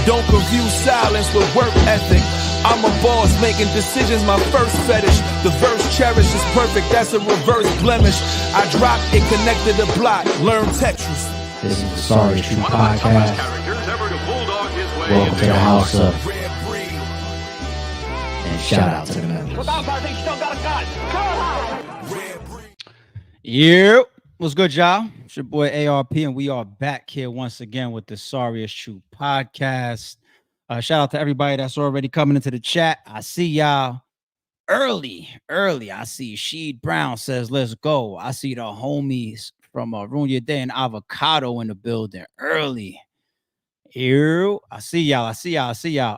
Don't confuse silence with work ethic. I'm a boss, making decisions my first fetish. The verse cherish is perfect, that's a reverse blemish. I dropped it, connected the block, learn Tetris. This is the Sorry It's True podcast. Welcome to the house of. And shout out to the members. Yeah, what's good, y'all? It's your boy ARP, and we are back here once again with the Sorry It's True podcast. Shout out to everybody that's already coming into the chat. I see y'all early. I see Sheed Brown says, let's go. I see the homies from Ruin Your Day and Avocado in the building early. Here, I see y'all.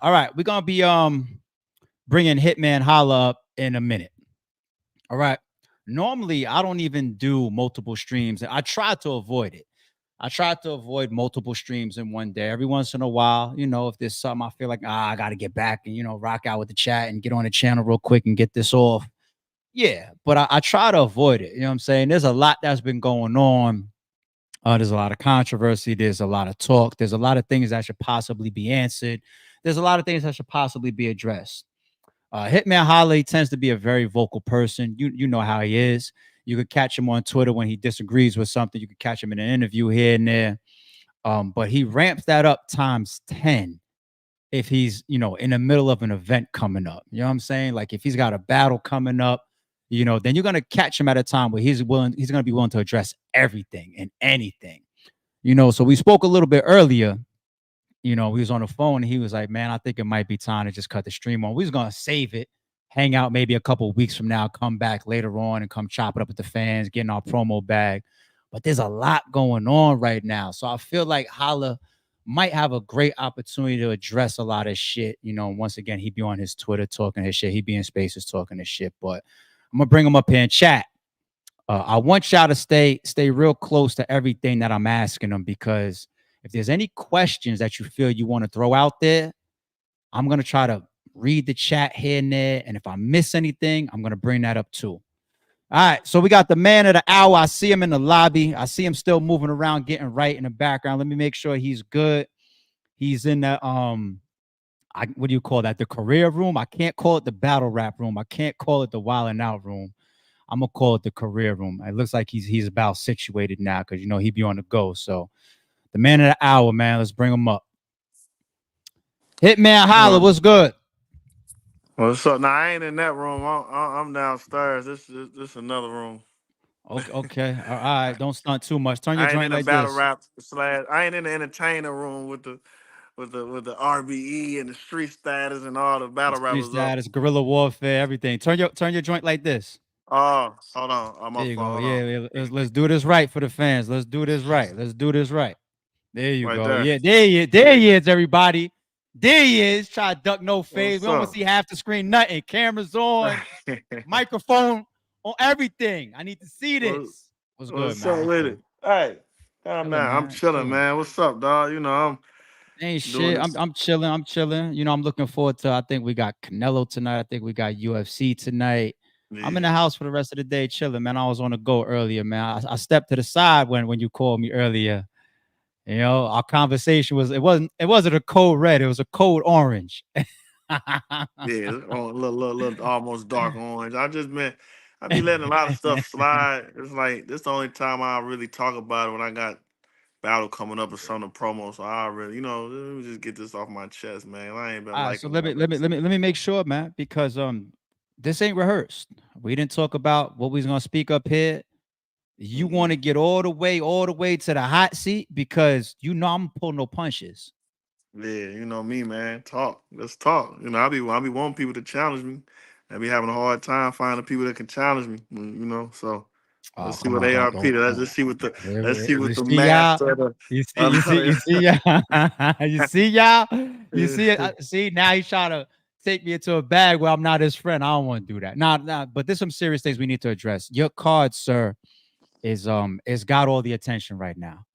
All right, we're gonna be bringing Hitman Holla up in a minute. All right. Normally, I don't even do multiple streams. I try to avoid it. I try to avoid multiple streams in one day. Every once in a while, you know, if there's something I feel like, I got to get back and, you know, rock out with the chat and get on the channel real quick and get this off. Yeah, but I try to avoid it. You know what I'm saying? There's a lot that's been going on. There's a lot of controversy. There's a lot of talk. There's a lot of things that should possibly be answered. There's a lot of things that should possibly be addressed. Hitman Holla tends to be a very vocal person. You know how he is. You could catch him on Twitter when he disagrees with something. You could catch him in an interview here and there. But he ramps that up times 10 if he's, you know, in the middle of an event coming up. You know what I'm saying? Like if he's got a battle coming up, you know, then you're going to catch him at a time where he's going to be willing to address everything and anything. You know, so we spoke a little bit earlier. You know, we was on the phone and he was like, man, I think it might be time to just cut the stream on. We was going to save it, hang out maybe a couple of weeks from now, come back later on and come chop it up with the fans, getting our promo bag. But there's a lot going on right now. So I feel like Holla might have a great opportunity to address a lot of shit. You know, once again, he'd be on his Twitter talking his shit. He'd be in spaces talking his shit. But I'm going to bring him up here and chat. I want y'all to stay real close to everything that I'm asking them, because if there's any questions that you feel you want to throw out there, I'm going to try to read the chat here and there. And if I miss anything, I'm going to bring that up too. All right. So we got the man of the hour. I see him in the lobby. I see him still moving around, getting right in the background. Let me make sure he's good. He's in the, what do you call that? The career room. I can't call it the battle rap room. I can't call it the wild and out room. I'm going to call it the career room. It looks like he's about situated now because, you know, he'd be on the go. So, the man of the hour, man. Let's bring him up. Hitman Holla, what's good? What's up? Now I ain't in that room. I'm downstairs. This is another room. Okay. All right. Don't stunt too much. Turn your joint like battle this. rap slash. I ain't in the entertainer room with the RBE and the street status and all the battle rappers. Street status, guerrilla warfare, everything. Turn your joint like this. Oh, hold on. I'm there you go. Yeah. Let's do this right for the fans. Let's do this right. There you go. There. Yeah, there he is, everybody. There he is. Try to duck no phase. We don't want to see half the screen, nothing. Cameras on, microphone on, everything. I need to see this. What's good, What's up with it? Hey, I'm chilling, man. What's up, dog? You know, ain't shit. I'm chilling. You know, I'm looking forward to, I think we got Canelo tonight. I think we got UFC tonight. Yeah. I'm in the house for the rest of the day chilling, man. I was on the go earlier, man. I stepped to the side when you called me earlier. You know, our conversation it wasn't a code red, it was a code orange. Yeah, little almost dark orange. I be letting a lot of stuff slide. It's like this is the only time I really talk about it when I got battle coming up or something promo. So I really, you know, let me just get this off my chest, man. I ain't been like. So let me make sure, man, because this ain't rehearsed. We didn't talk about what we was gonna speak up here. You want to get all the way to the hot seat because you know I'm pulling no punches. Yeah, you know me, man. Let's talk. You know, I be wanting people to challenge me. I be having a hard time finding people that can challenge me. You know, so let's see what ARP. Let's see what the master. You see y'all. You see it. See now he's trying to take me into a bag where I'm not his friend. I don't want to do that. Nah. But there's some serious things we need to address. Your card, sir, is got all the attention right now.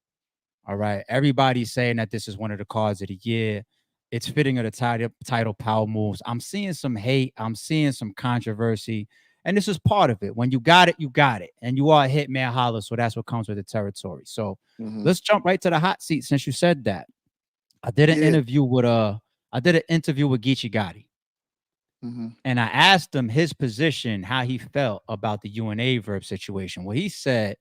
All right. Everybody's saying that this is one of the cards of the year. It's fitting of the title power moves. I'm seeing some hate. I'm seeing some controversy. And this is part of it. When you got it, you got it. And you are a Hitman Holla, so that's what comes with the territory. So let's jump right to the hot seat since you said that. I did an Yeah. interview with I did an interview with Geechee Gotti, Hmm. and I asked him his position, how he felt about the UNA Verb situation. Well, he said,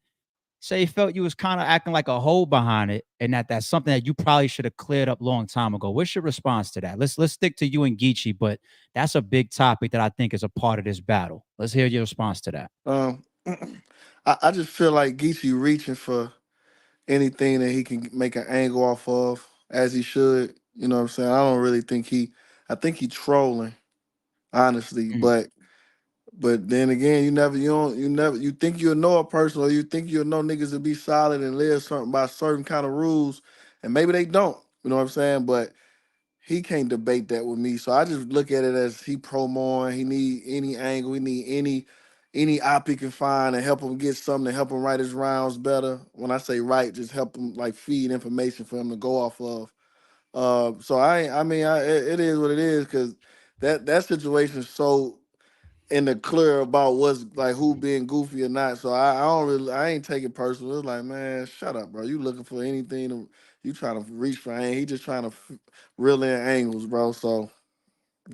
say he felt you was kind of acting like a hole behind it, and that's something that you probably should have cleared up long time ago. What's your response to that? Let's stick to you and Geechee, but that's a big topic that I think is a part of this battle. Let's hear your response to that. Um, I just feel like Geechee reaching for anything that he can make an angle off of, as he should. You know what I'm saying? I don't really think I think he trolling, honestly. Mm. But then again, you think you'll know a person, or you think you'll know niggas to be solid and live something by certain kind of rules, and maybe they don't. You know what I'm saying? But he can't debate that with me. So I just look at it as he promoing. He need any angle. He need any op he can find and help him get something to help him write his rounds better. When I say write, just help him like feed information for him to go off of. So it is what it is, because that situation is so in the clear about what's like who being goofy or not. So I don't really, I ain't take it personal. It's like, man, shut up, bro. You looking for anything you trying to reach for? He just trying to reel in angles, bro. So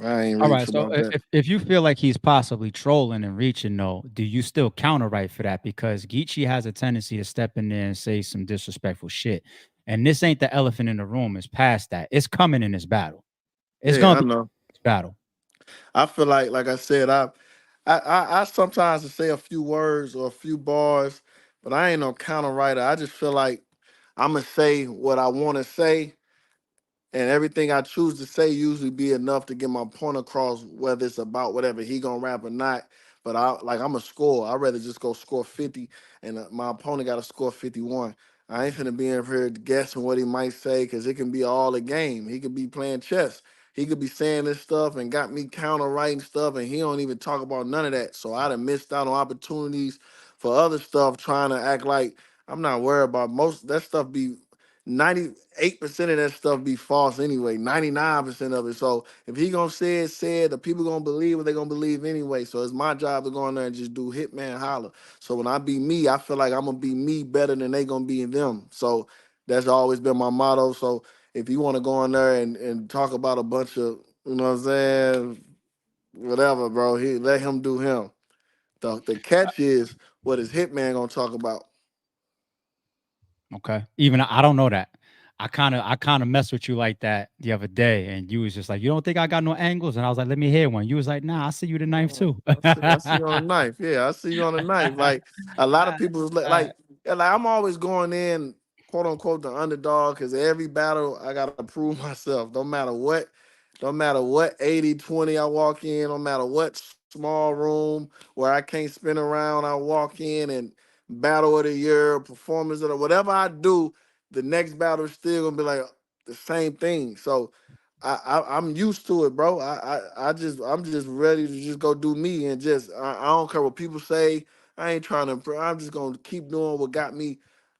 I ain't All reach right. So about that. if you feel like he's possibly trolling and reaching, though, do you still counter right for that? Because Geechee has a tendency to step in there and say some disrespectful shit. And this ain't the elephant in the room. It's past that. It's coming in this battle. It's Yeah, gonna I be know. this battle. I feel like I said, I sometimes say a few words or a few bars, but I ain't no counter writer. I just feel like I'm gonna say what I want to say, and everything I choose to say usually be enough to get my point across, whether it's about whatever he gonna rap or not. But I'm a score. I'd rather just go score 50, and my opponent got to score 51. I ain't finna be in here guessing what he might say, because it can be all a game. He could be playing chess. He could be saying this stuff and got me counter writing stuff, and he don't even talk about none of that. So I'd have missed out on opportunities for other stuff, trying to act like I'm not worried about most that stuff. Be 98% of that stuff be false anyway, 99% of it. So if he gonna say it, the people gonna believe what they gonna believe anyway. So it's my job to go in there and just do Hitman Holla. So when I be me, I feel like I'm gonna be me better than they gonna be them. So that's always been my motto. So if you wanna go in there and talk about a bunch of, you know what I'm saying, whatever, bro, let him do him. The catch is, what is Hitman gonna talk about? Okay. Even I don't know that. I kind of messed with you like that the other day, and you was just like, "You don't think I got no angles?" And I was like, "Let me hear one." You was like, "Nah, I see you the knife Oh, too." I see you on a knife. Yeah, I see you on a knife. Like a lot of people was yeah, like I'm always going in, quote unquote, the underdog, because every battle I gotta prove myself. No matter what 80-20 I walk in, no matter what small room where I can't spin around, I walk in and battle of the year, performance of the whatever I do, the next battle is still gonna be like the same thing. So I'm used to it, bro. I'm just ready to just go do me, and just I don't care what people say. I ain't trying to. I'm just gonna keep doing what got me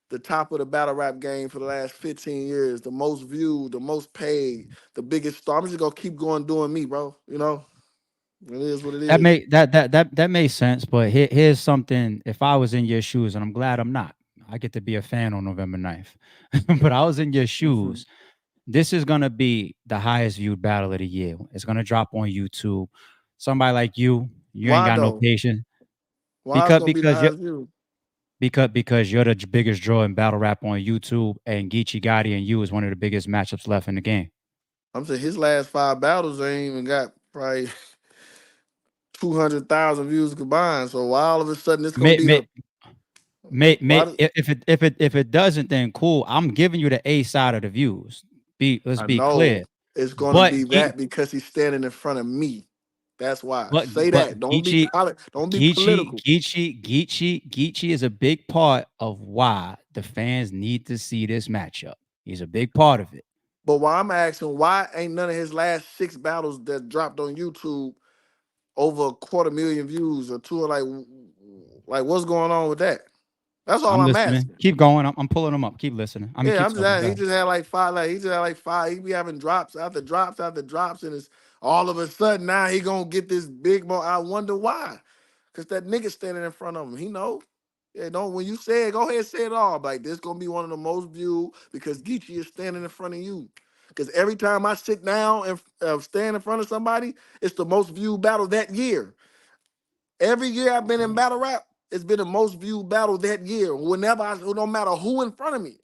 the top of the battle rap game for the last 15 years, the most viewed, the most paid, the biggest star. I'm just gonna keep going doing me, bro. You know, it is what it That is. made that makes sense. But here's something. If I was in your shoes, and I'm glad I'm not, I get to be a fan on November 9th. But I was in your Mhm. shoes. This is gonna be the highest viewed battle of the year. It's gonna drop on YouTube. Somebody like you ain't Why got no though? patience Why it's because gonna be the because you highest view? because you're the biggest draw in battle rap on YouTube, and Geechee Gotti and you is one of the biggest matchups left in the game. I'm saying his last 5 battles ain't even got probably 200,000 views combined. So why all of a sudden it's gonna May, be may, the why? if it doesn't, then cool. I'm giving you the A side of the views. Let's I be know clear. it's gonna But be that because he's standing in front of me. That's why. Say but that. Don't be political. Geechee is a big part of why the fans need to see this matchup. He's a big part of it. But why I'm asking, why ain't none of his last 6 battles that dropped on YouTube over a quarter million views or two? Like what's going on with that? That's all I'm I'm listening. asking. Keep going. I'm pulling them up. Keep listening. I'm gonna Yeah, keep I'm just talking. Go asking. He ahead. just had like five. Like he just had like five. He be having drops after drops after drops, and it's all of a sudden now he gonna get this big mo. I wonder why. Cause that nigga standing in front of him. He know. Yeah, don't when you say it, go ahead and say it all. Like this gonna be one of the most viewed because Geechee is standing in front of you. because every time I sit down and stand in front of somebody, it's the most viewed battle that year. Every year I've been in battle rap, it's been the most viewed battle that year. Whenever no matter who in front of me,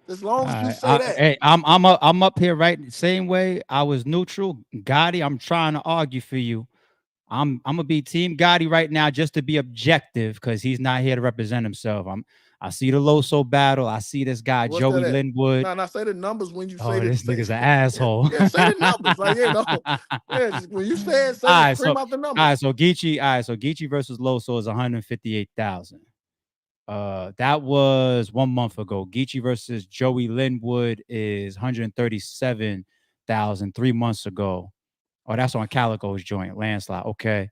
as long as you say that. Hey, I'm up here right same way. I was neutral. Gotti, I'm trying to argue for you. I'm gonna be Team Gotti right now just to be objective because he's not here to represent himself. I see the Loso battle. I see this guy What's that Joey at? Linwood. No, no, say the numbers when you say Oh, this. this Say, nigga's an yeah, asshole. yeah, say the numbers. Like, yeah, just when you say it, All say right, so scream out the numbers. So Geechee versus Loso is 158,000. That was 1 month ago. Geechee versus Joey Linwood is 137,000 3 months ago. Oh, that's on Calico's joint landslide. Okay.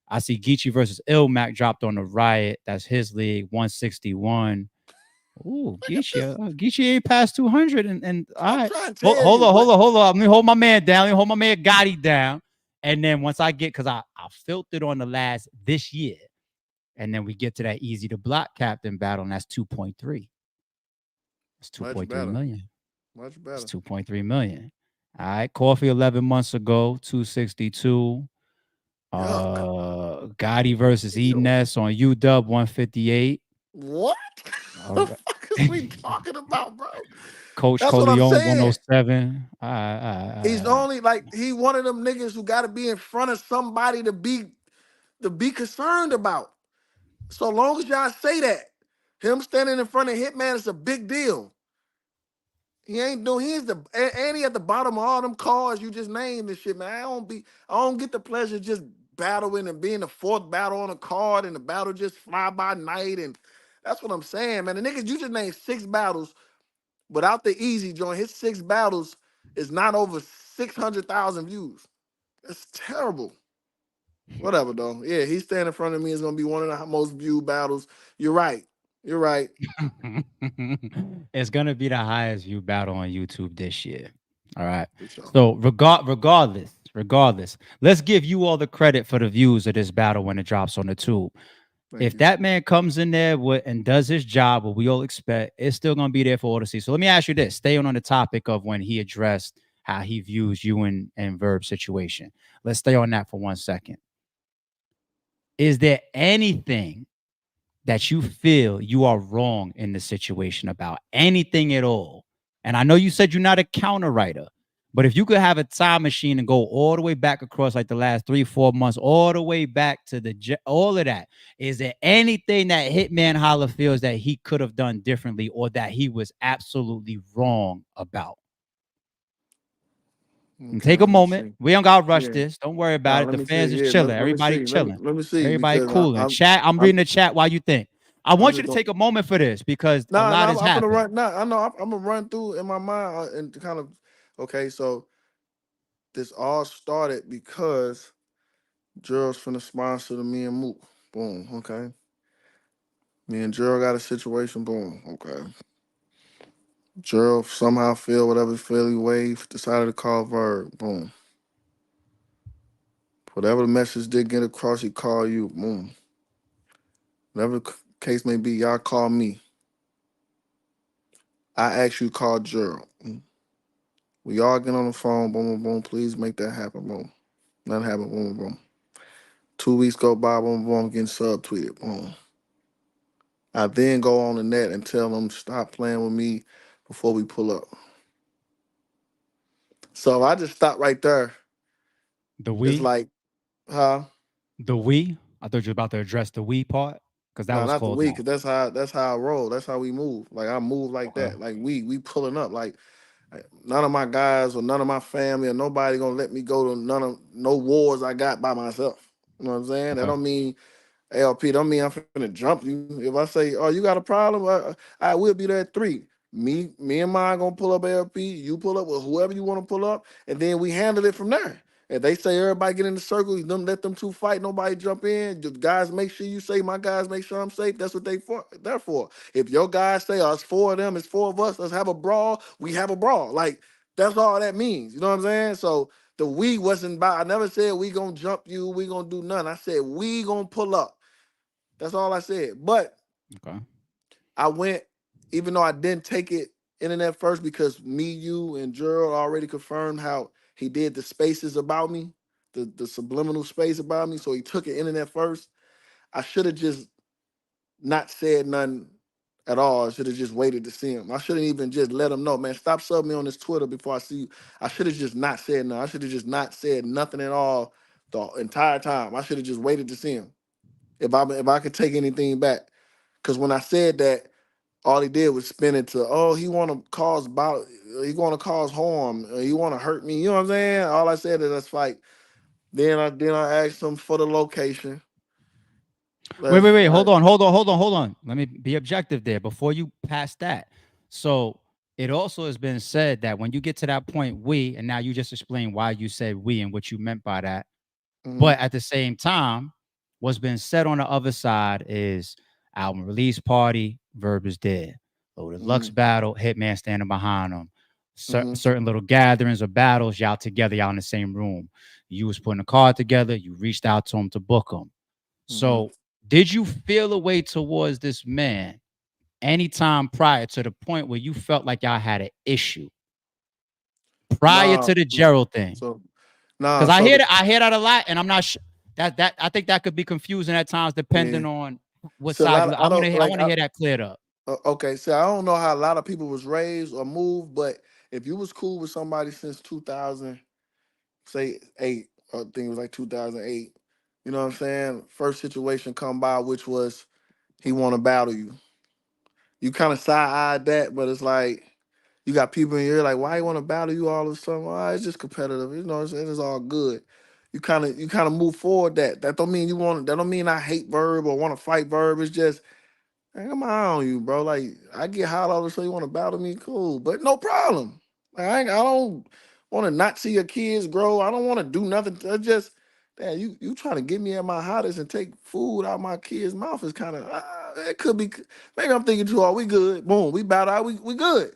I see Geechee versus Ilmac dropped on the Riot. That's his league, 161. Ooh, Geechee ain't past 200. And all I'm right. trying to Hold, tell hold you, on, but hold on, hold on. Let me hold my man down. Let me hold my man Gotti down. And then once I get, because I filtered on the last this year. And then we get to that easy to block captain battle, and that's 2.3. That's much 2.3 better, million. much It's better. 2.3 million. All right. Coffee 11 months ago, 262. Yuck. Gotti versus Ew. Enes on UW 158. What All the right. fuck is we talking about, bro? Coach That's what I'm Coleon saying. 107. He's only like he one of them niggas who got to be in front of somebody to be concerned about. So long as y'all say that, him standing in front of Hitman is a big deal. He ain't doing. He's and he at the bottom of all them cards you just named and shit, man. I don't get the pleasure just battling and being the fourth battle on a card and the battle just fly by night and that's what I'm saying, man. The niggas you just named 6 battles without the easy joint. His 6 battles is not over 600,000 views. That's terrible. Whatever though. Yeah, he's standing in front of me. Is gonna be one of the most viewed battles. You're right. You're right. It's gonna be the highest view battle on YouTube this year. All right. For sure. So regardless, let's give you all the credit for the views of this battle when it drops on the tube. Thank If you. that man comes in there and does his job, what we all expect, it's still gonna be there for all to see. So let me ask you this: stay on the topic of when he addressed how he views you and Verb situation. Let's stay on that for 1 second. Is there anything that you feel you are wrong in the situation about anything at all? And I know you said you're not a counter writer, but if you could have a time machine and go all the way back across like the last 3-4 months, all the way back to all of that, is there anything that Hitman Holla feels that he could have done differently or that he was absolutely wrong about? And Okay, take a let me moment. see. We don't gotta rush Yeah. this. Don't worry No, about it. let The me see. fans is Yeah, chilling. let me Everybody see. chilling. Let me see Everybody because cooling. Chat. I'm I'm reading the chat while you think. I I'm want you just to gonna take a moment for this because a no, lot no, has I'm gonna happened. run. No, I know I'm gonna run through in my mind and kind of okay. So this all started because Gerald's finna sponsor the me and Mook. Boom. Okay. Me and Gerald got a situation. Boom. Okay. Gerald somehow feel whatever Philly wave decided to call Verb. Boom. Whatever the message did get across, he call you. Boom. Whatever the case may be, y'all call me. I ask you to call Gerald. We all get on the phone. Boom, boom, boom. Please make that happen. Boom. Nothing happen. Boom, boom, boom. 2 weeks go by. Boom, boom. I'm getting subtweeted. Boom. I then go on the net and tell them stop playing with me before we pull up. So I just stop right there. The It's we, like, huh? the we. I thought you were about to address the we part because that No, was not the called we, out. cause that's how I roll. That's how we move. Like I move like Okay. that. Like we pulling up. Like none of my guys or none of my family or nobody gonna let me go to no wars I got by myself. You know what I'm saying? That Okay. don't mean ALP don't mean I'm finna jump you. If I say, "Oh, you got a problem," I will be there at 3. Me and mine gonna pull up ALP. You pull up with whoever you want to pull up, and then we handle it from there. If they say everybody get in the circle, them let them two fight, nobody jump in. The guys make sure you say, my guys make sure I'm safe. That's what they're for. If your guys say, "Us 4 of them, it's 4 of us, let's have a brawl," we have a brawl. Like that's all that means. You know what I'm saying? So the we wasn't about. I never said we gonna jump you. We gonna do nothing. I said we gonna pull up. That's all I said. But Okay. I went, even though I didn't take it internet first because me, you, and Gerald already confirmed how he did the spaces about me, the subliminal space about me. So he took it internet first. I should have just not said nothing at all. I should have just waited to see him. I shouldn't even just let him know, man, stop subbing me on this Twitter before I see you. I should have just not said nothing. I should have just not said nothing at all the entire time. I should have just waited to see him. If I could take anything back. Because when I said that, all he did was spin it to, oh, he want to cause harm, he want to hurt me. You know what I'm saying? All I said is let's fight. Then I asked him for the location. Wait, Let's wait, wait. Hold fight. on, hold on, hold on, hold on. Let me be objective there before you pass that. So it also has been said that when you get to that point, and now you just explained why you said we and what you meant by that. Mhm, But at the same time, what's been said on the other side is album release party, Verb is dead. Loaded Lux mhm, battle, Hitman standing behind them. mhm, Certain little gatherings or battles, y'all together, y'all in the same room. You was putting a card together, you reached out to him to book him. mhm. So did you feel a way towards this man anytime prior to the point where you felt like y'all had an issue prior Nah, to the Gerald thing? so nah, Because I so hear the that I hear that a lot, and I'm not sure that I think that could be confusing at times yeah. depending on what So a side lot you. of, I don't I like want to hear that cleared up. okay, so I don't know how a lot of people was raised or moved, but if you was cool with somebody since 2000, say 8, I think it was like 2008, you know what I'm saying? First situation come by, which was he want to battle you. You kind of side-eyed that, but it's like you got people in here like, why you want to battle you all of a sudden? Oh, it's just competitive, you know. It's all good. You kind of move forward. That don't mean you want. That don't mean I hate Verb or want to fight Verb. It's just I got my eye on you, bro. Like I get hot all of a sudden you want to battle me, cool, but no problem. Like, I don't want to not see your kids grow. I don't want to do nothing. I just, damn, you trying to get me at my hottest and take food out my kids' mouth is kind of. It could be. Maybe I'm thinking too hard. We good. Boom. We battle out. We good.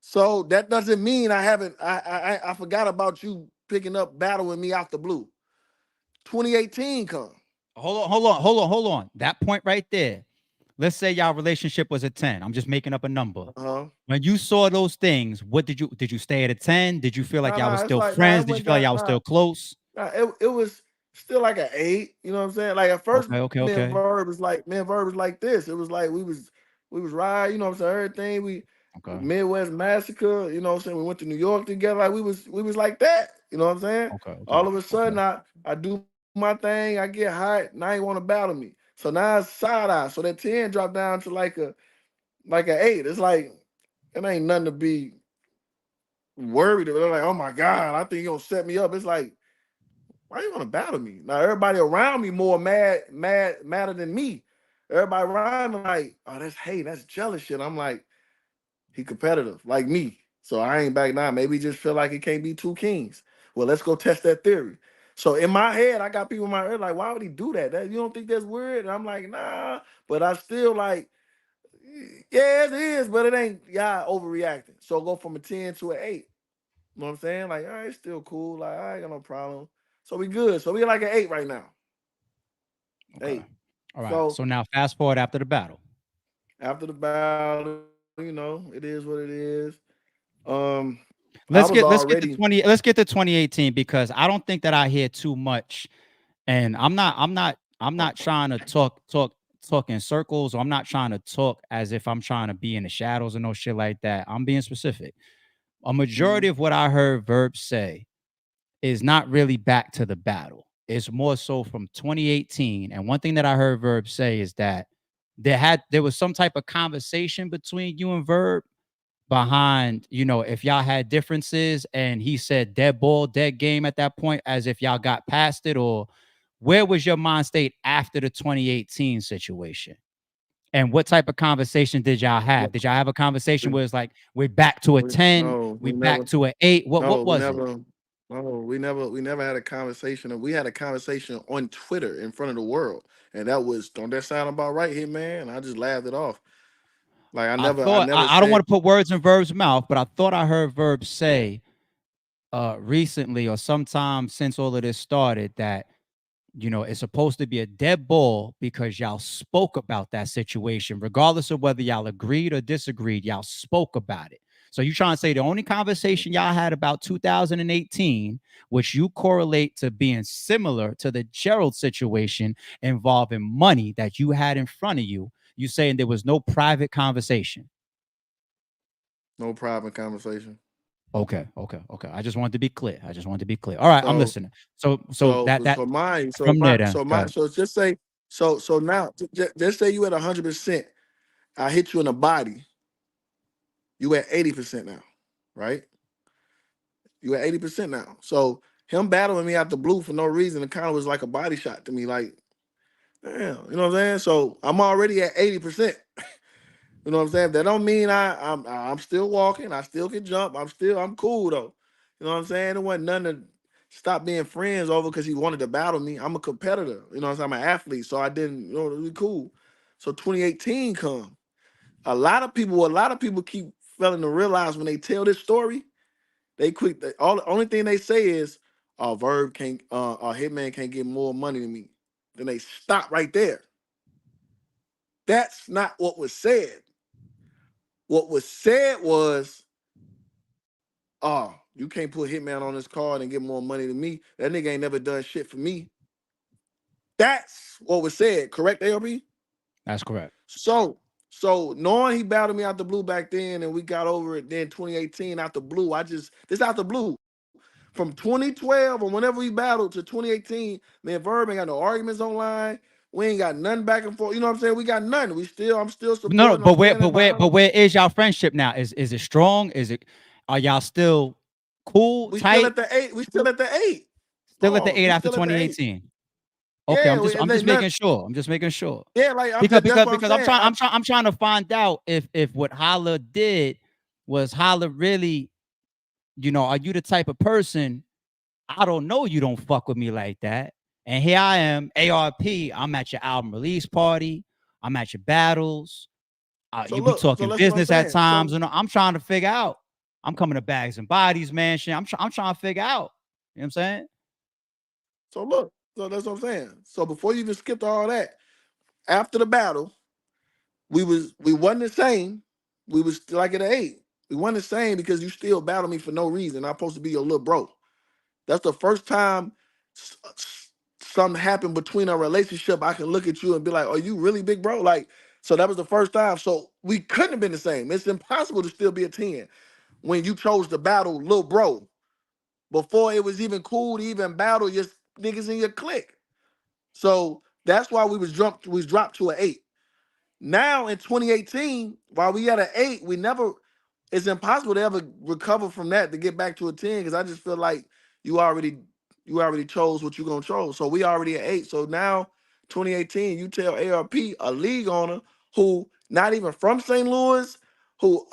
So that doesn't mean I haven't. I forgot about you picking up battling me out the blue. 2018 come. Hold on, hold on, hold on, hold on. That point right there. Let's say y'all relationship was a 10. I'm just making up a number. Uh-huh. When you saw those things, what did you stay at a 10? Did you feel like y'all was Nah. It's still like nah. friends? It Did you went feel like down. y'all was Nah. still close? Nah, it was still like an 8. You know what I'm saying? Like at first, Okay, okay, okay, me and Verb was like this. It was like we was ride. You know what I'm saying? Everything okay, Midwest Massacre. You know what I'm saying? We went to New York together. Like we was like that. You know what I'm saying? okay, okay, All of a okay, sudden, I do my thing. I get hot. Now you want to battle me. So now it's side eye. So that 10 dropped down to like an 8. It's like it ain't nothing to be worried about. Like, oh my God, I think you're gonna set me up. It's like, why you want to battle me? Now everybody around me more madder than me. Everybody around me like, oh, that's jealous shit. I'm like, he competitive like me, so I ain't back now. Maybe he just feel like it can't be two kings. Well, let's go test that theory. So in my head, I got people in my head like, why would he do that? You don't think that's weird? And I'm like, nah, but I still like, yeah, it is, but it ain't y'all overreacting. So go from a 10 to an 8. You know what I'm saying? Like, all right, it's still cool. Like, I ain't got no problem. So we good. So we like an 8 right now. okay. 8. All right. So So now fast forward after the battle. after the battle, it is what it is. Um, I Let's was get already 2018 because I don't think that I hear too much. And I'm not trying to talk in circles, or I'm not trying to talk as if I'm trying to be in the shadows or no shit like that. I'm being specific. A majority mhm, of what I heard Verb say is not really back to the battle. It's more so from 2018. And one thing that I heard Verb say is that there was some type of conversation between you and Verb behind, if y'all had differences, and he said dead ball, dead game at that point, as if y'all got past it, or where was your mind state after the 2018 situation? And what type of conversation did y'all have? Did y'all have a conversation where it's like we're back to a 10, no, we we back never. to an 8? What No, we was it? never. No, we never had a conversation. We had a conversation on Twitter in front of the world, and that was, don't that sound about right, Hitman? I just laughed it off. Like I never I don't said. want to put words in Verb's mouth, but I thought I heard Verb say recently or sometime since all of this started that it's supposed to be a dead ball because y'all spoke about that situation, regardless of whether y'all agreed or disagreed. Y'all spoke about it. So you trying to say the only conversation y'all had about 2018, which you correlate to being similar to the Gerald situation involving money that you had in front of you, you saying there was no private conversation? No private conversation. Okay. I just wanted to be clear. All right, I'm listening. So mine. from there then. So just say so now. Just say you at 100%. I hit you in the body. You at 80% now, right? You at 80% now. So him battling me out the blue for no reason, it kind of was like a body shot to me. Like, damn, you know what I'm saying? So I'm already at 80%. You know what I'm saying? That don't mean I'm still walking. I still can jump. I'm cool though. You know what I'm saying? It wasn't nothing to stop being friends over because he wanted to battle me. I'm a competitor. You know what I'm saying? I'm an athlete, so I didn't. We cool. So 2018 come. A lot of people keep failing to realize when they tell this story, they quick. The only thing they say is, Verb can't, Hitman can't get more money than me. Then they stop right there. That's not what was said. What was said was, you can't put Hitman on this card and get more money than me. That nigga ain't never done shit for me. That's what was said. Correct, ARP? That's correct. So knowing he battled me out the blue back then and we got over it then 2018 out the blue, this out the blue. From 2012 or whenever we battled to 2018, man, Verb ain't got no arguments online. We ain't got nothing back and forth. You know what I'm saying? We got nothing. I'm still supporting. No, but where is y'all friendship now? Is it strong? Are y'all still cool? We tight? Still at the 8. We still at the 8. Still at the 8 after 2018. Okay, yeah, I'm just making sure. Yeah, like because I'm trying to find out if what Holla did was Holla really, are you the type of person, I don't know, you don't fuck with me like that. And here I am, ARP, I'm at your album release party, I'm at your battles. You be talking business at times, and I'm trying to figure out. I'm coming to Bags and Bodies, man. Shit, I'm trying to figure out. You know what I'm saying? So that's what I'm saying. So before you even skipped all that, after the battle, we wasn't the same. We was still like at an 8. We wasn't the same because you still battle me for no reason. I'm supposed to be your little bro. That's the first time something happened between our relationship. I can look at you and be like, "Are you really big bro?" Like, so that was the first time. So we couldn't have been the same. It's impossible to still be a 10 when you chose to battle little bro before it was even cool to even battle your niggas in your clique. So that's why we was dropped to an 8. Now in 2018, while we at an 8, it's impossible to ever recover from that to get back to a 10 because I just feel like you already chose what you're gonna chose. So we already at 8. So now 2018, you tell ARP, a league owner who not even from St. Louis, who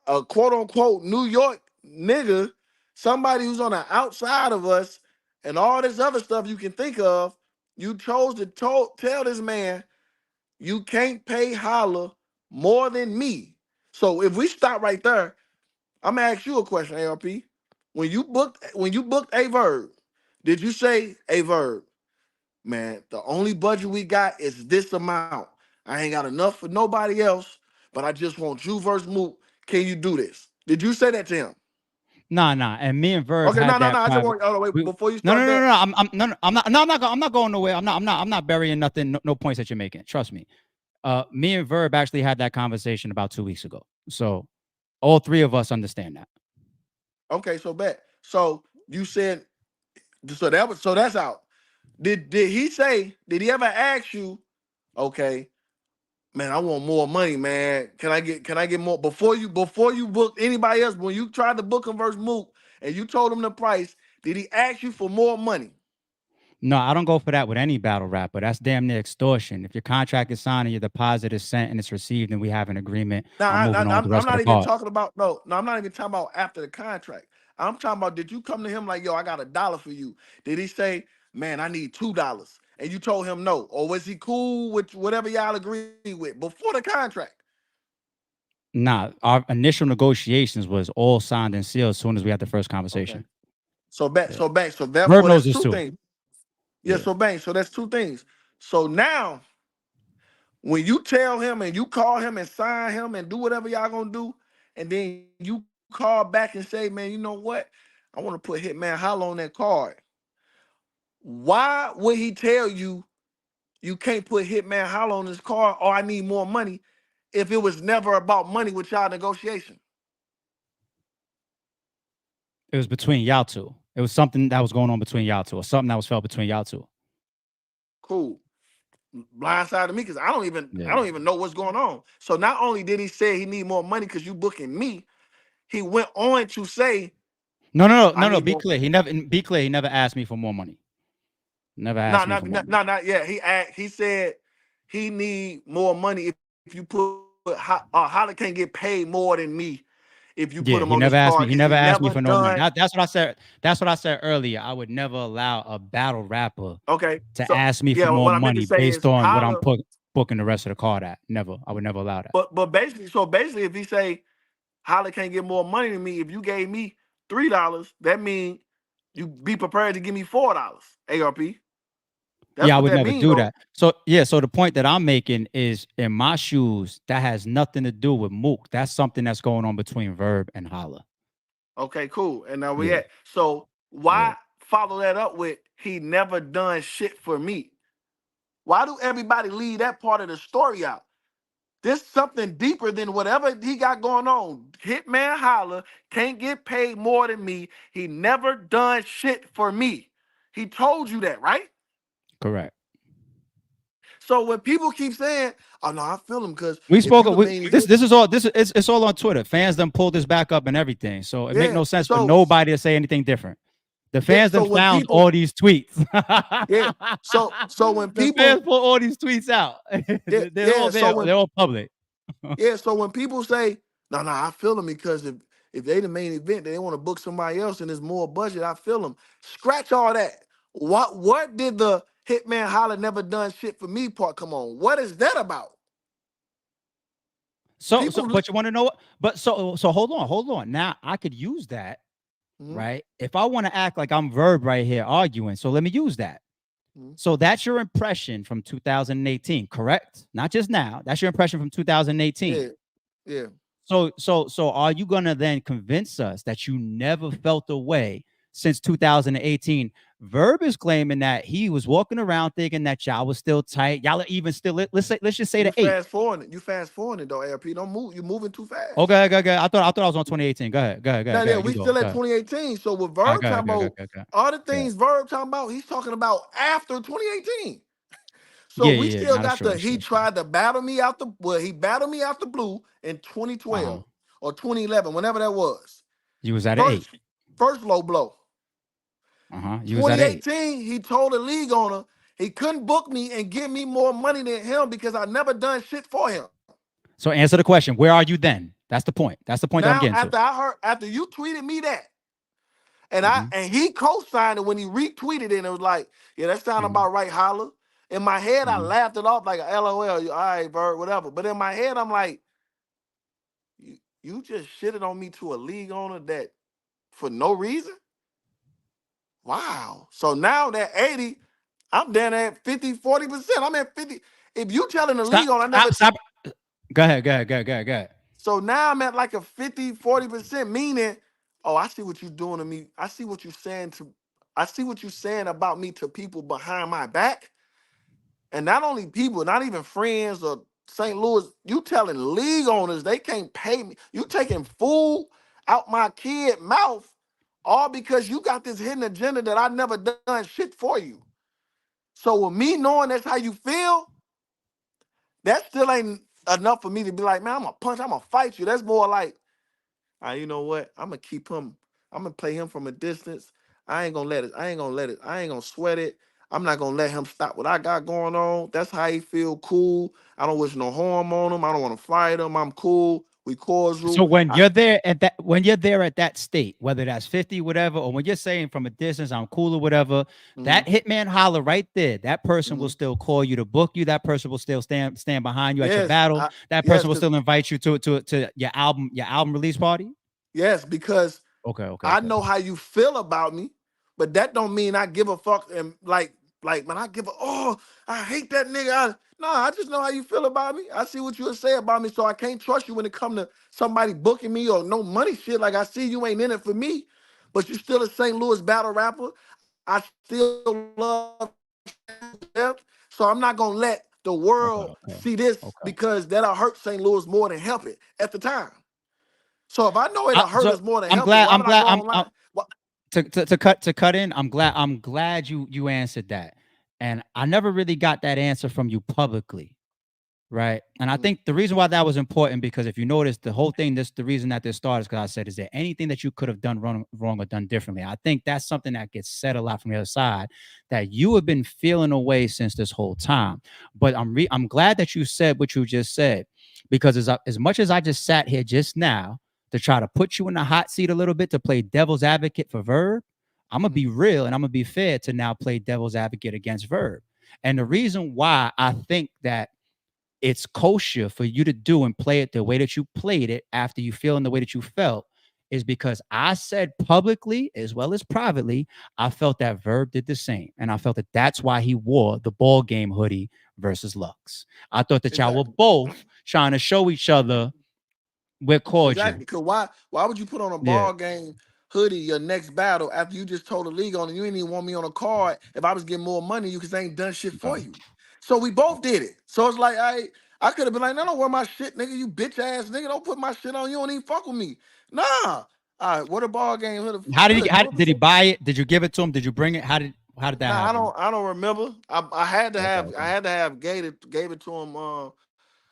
a quote unquote New York nigga, somebody who's on the outside of us, and all this other stuff you can think of, you chose to tell this man you can't pay Holla more than me. So if we stop right there, I'm gonna ask you a question, ARP. When you booked a Verb, did you say, "A Verb, man, the only budget we got is this amount. I ain't got enough for nobody else, but I just want you versus Mook. Can you do this?" Did you say that to him? Nah. And me and Verb Okay, had no. that I just private. want. Wait, before you No. start that. I'm not going nowhere. I'm not burying nothing. No points that you're making. Trust me. Me and Verb actually had that conversation about 2 weeks ago. So all three of us understand that. Okay, so bet. So you said so that's out. Did he say? Did he ever ask you? Okay, man, I want more money, man. Can I get more before you booked anybody else? When you tried to book him versus Mook and you told him the price, did he ask you for more money? No, I don't go for that with any battle rapper. That's damn near extortion. If your contract is signed and your deposit is sent and it's received and we have an agreement, Now, I'm moving on with the I'm rest of not the even cards. talking about no. I'm not even talking about after the contract. I'm talking about, did you come to him like, "Yo, I got $1 for you"? Did he say, "Man, I need $2," and you told him no, or was he cool with whatever y'all agreed with before the contract? Nah, our initial negotiations was all signed and sealed as soon as we had the first conversation. Okay. So Yeah. so Verb therefore, knows there's this two too. things. Yeah, so bang. So that's two things. So now, when you tell him and you call him and sign him and do whatever y'all gonna do, and then you call back and say, man, you know what? I want to put Hitman Holla on that card. Why would he tell you you can't put Hitman Holla on this card or I need more money if it was never about money with y'all negotiation? It was between y'all two. It was something that was going on between y'all two, or something that was felt between y'all two. Cool. Blindsided me because I don't even know what's going on. So not only did he say he need more money because you booking me, he went on to say, no. Be clear. He never asked me for more money. Never asked me for more money. Not yet. He said he need more money if you put Holla can't get paid more than me if you put him on this card. He never asked me for no money. That's what I said. That's what I said earlier. I would never allow a battle rapper to ask me for more money based on what I'm booking the rest of the card at. Never. I would never allow that. But basically, if he say Holla can't get more money than me, if you gave me $3, that means you be prepared to give me $4, ARP. That's I would never do that. So so the point that I'm making is, in my shoes, that has nothing to do with Mook. That's something that's going on between Verb and Holla. Okay, cool. And now we at. So why follow that up with he never done shit for me? Why do everybody leave that part of the story out? This something deeper than whatever he got going on. Hitman Holla can't get paid more than me. He never done shit for me. He told you that, right? Correct. So when people keep saying, "Oh no, I feel him," because we spoke. This is all. It's all on Twitter. Fans done pulled this back up and everything. So it makes no sense for nobody to say anything different. The fans done found all these tweets. So when people fans pull all these tweets out, they're all there. They're all public. So when people say, "No, I feel him," because if they the main event, they want to book somebody else and there's more budget, I feel them. Scratch all that. What did the Hitman Holla never done shit for me part come on? What is that about? But you want to know what? But so hold on. Now I could use that, right? If I want to act like I'm Verb right here arguing, so let me use that. So that's your impression from 2018, correct? Not just now. That's your impression from 2018. Yeah. So are you gonna then convince us that you never felt a way since 2018? Verb is claiming that he was walking around thinking that y'all was still tight. Y'all are even still. Let's just say the 8. You fast forwarding though, ARP. Don't move. You're moving too fast. Okay. I thought I was on 2018. Go ahead. We still at 2018. So with Verb talking about all the things Verb talking about, he's talking about after 2018. So we still got he tried to battle me out he battled me out the blue in 2012 or 2011, whenever that was. You was at 8. First low blow. You was at 8. 2018, he told the league owner he couldn't book me and give me more money than him because I never done shit for him. So answer the question. Where are you then? That's the point. That's the point now, I'm getting to. After you tweeted me that, and he co-signed it when he retweeted it, and it was like, yeah, that sounded about right, Holla. In my head, I laughed it off like a LOL. All right, Verb, whatever. But in my head, I'm like, you just shitted on me to a league owner that for no reason? Wow. So now that 80, I'm down at 50, 40%. I'm at 50. If you telling the league owner, I never stop. Go ahead. So now I'm at like a 50, 40%, meaning, I see what you're doing to me. I see what you're saying about me to people behind my back. And not only people, not even friends or St. Louis, you telling league owners they can't pay me. You taking food out my kid mouth all because you got this hidden agenda that I never done shit for you. So with me knowing that's how you feel, that still ain't enough for me to be like, man, I'm gonna fight you. That's more like, you know what? I'm gonna keep him. I'm gonna play him from a distance. I ain't gonna sweat it. I'm not gonna let him stop what I got going on. That's how he feel. Cool. I don't wish no harm on him. I don't want to fight him. I'm cool. We cordial. So when you're there at that state, whether that's 50, whatever, or when you're saying from a distance, I'm cool or whatever, that Hitman Holla right there, that person will still call you to book you. That person will still stand behind you at your battle. That person will still invite you to your album release party. Yes, because okay. I know how you feel about me, but that don't mean I give a fuck. And like like, man, I hate that nigga. I just know how you feel about me. I see what you would say about me, so I can't trust you when it come to somebody booking me or no money shit. Like, I see you ain't in it for me, but you still a St. Louis battle rapper. I still love death, so I'm not gonna let the world see this Okay. because that'll hurt St. Louis more than help it at the time. So if I know it'll hurt So us more than I'm help it, glad. why I'm would I glad. go online? To cut in. I'm glad you answered that, and I never really got that answer from you publicly. Right. And I think the reason why that was important, because if you notice the whole thing, the reason that this started is because I said, is there anything that you could have done wrong or done differently? I think that's something that gets said a lot from the other side, that you have been feeling away since this whole time. But I'm glad that you said what you just said, because as much as I just sat here just now to try to put you in the hot seat a little bit to play devil's advocate for Verb, I'm gonna be real and I'm gonna be fair to now play devil's advocate against Verb. And the reason why I think that it's kosher for you to do and play it the way that you played it after you feel in the way that you felt is because I said publicly as well as privately, I felt that Verb did the same. And I felt that that's why he wore the ball game hoodie versus Lux. I thought that y'all were Exactly. both trying to show each other we're cordial. Exactly. Because why would you put on a Yeah. ball game hoodie your next battle after you just told the league on it? You didn't even want me on a card if I was getting more money you because I ain't done shit for Okay. you. So we both did it. So it's like I could have been like, no, don't wear my shit, nigga. You bitch ass nigga. Don't put my shit on. You don't even fuck with me. Nah. All right, what a ball game hoodie. How Do it did he before. buy it? Did you give it to him? Did you bring it? How did that Nah, happen? I don't remember. I had to Okay, have okay. I had to have gave it to him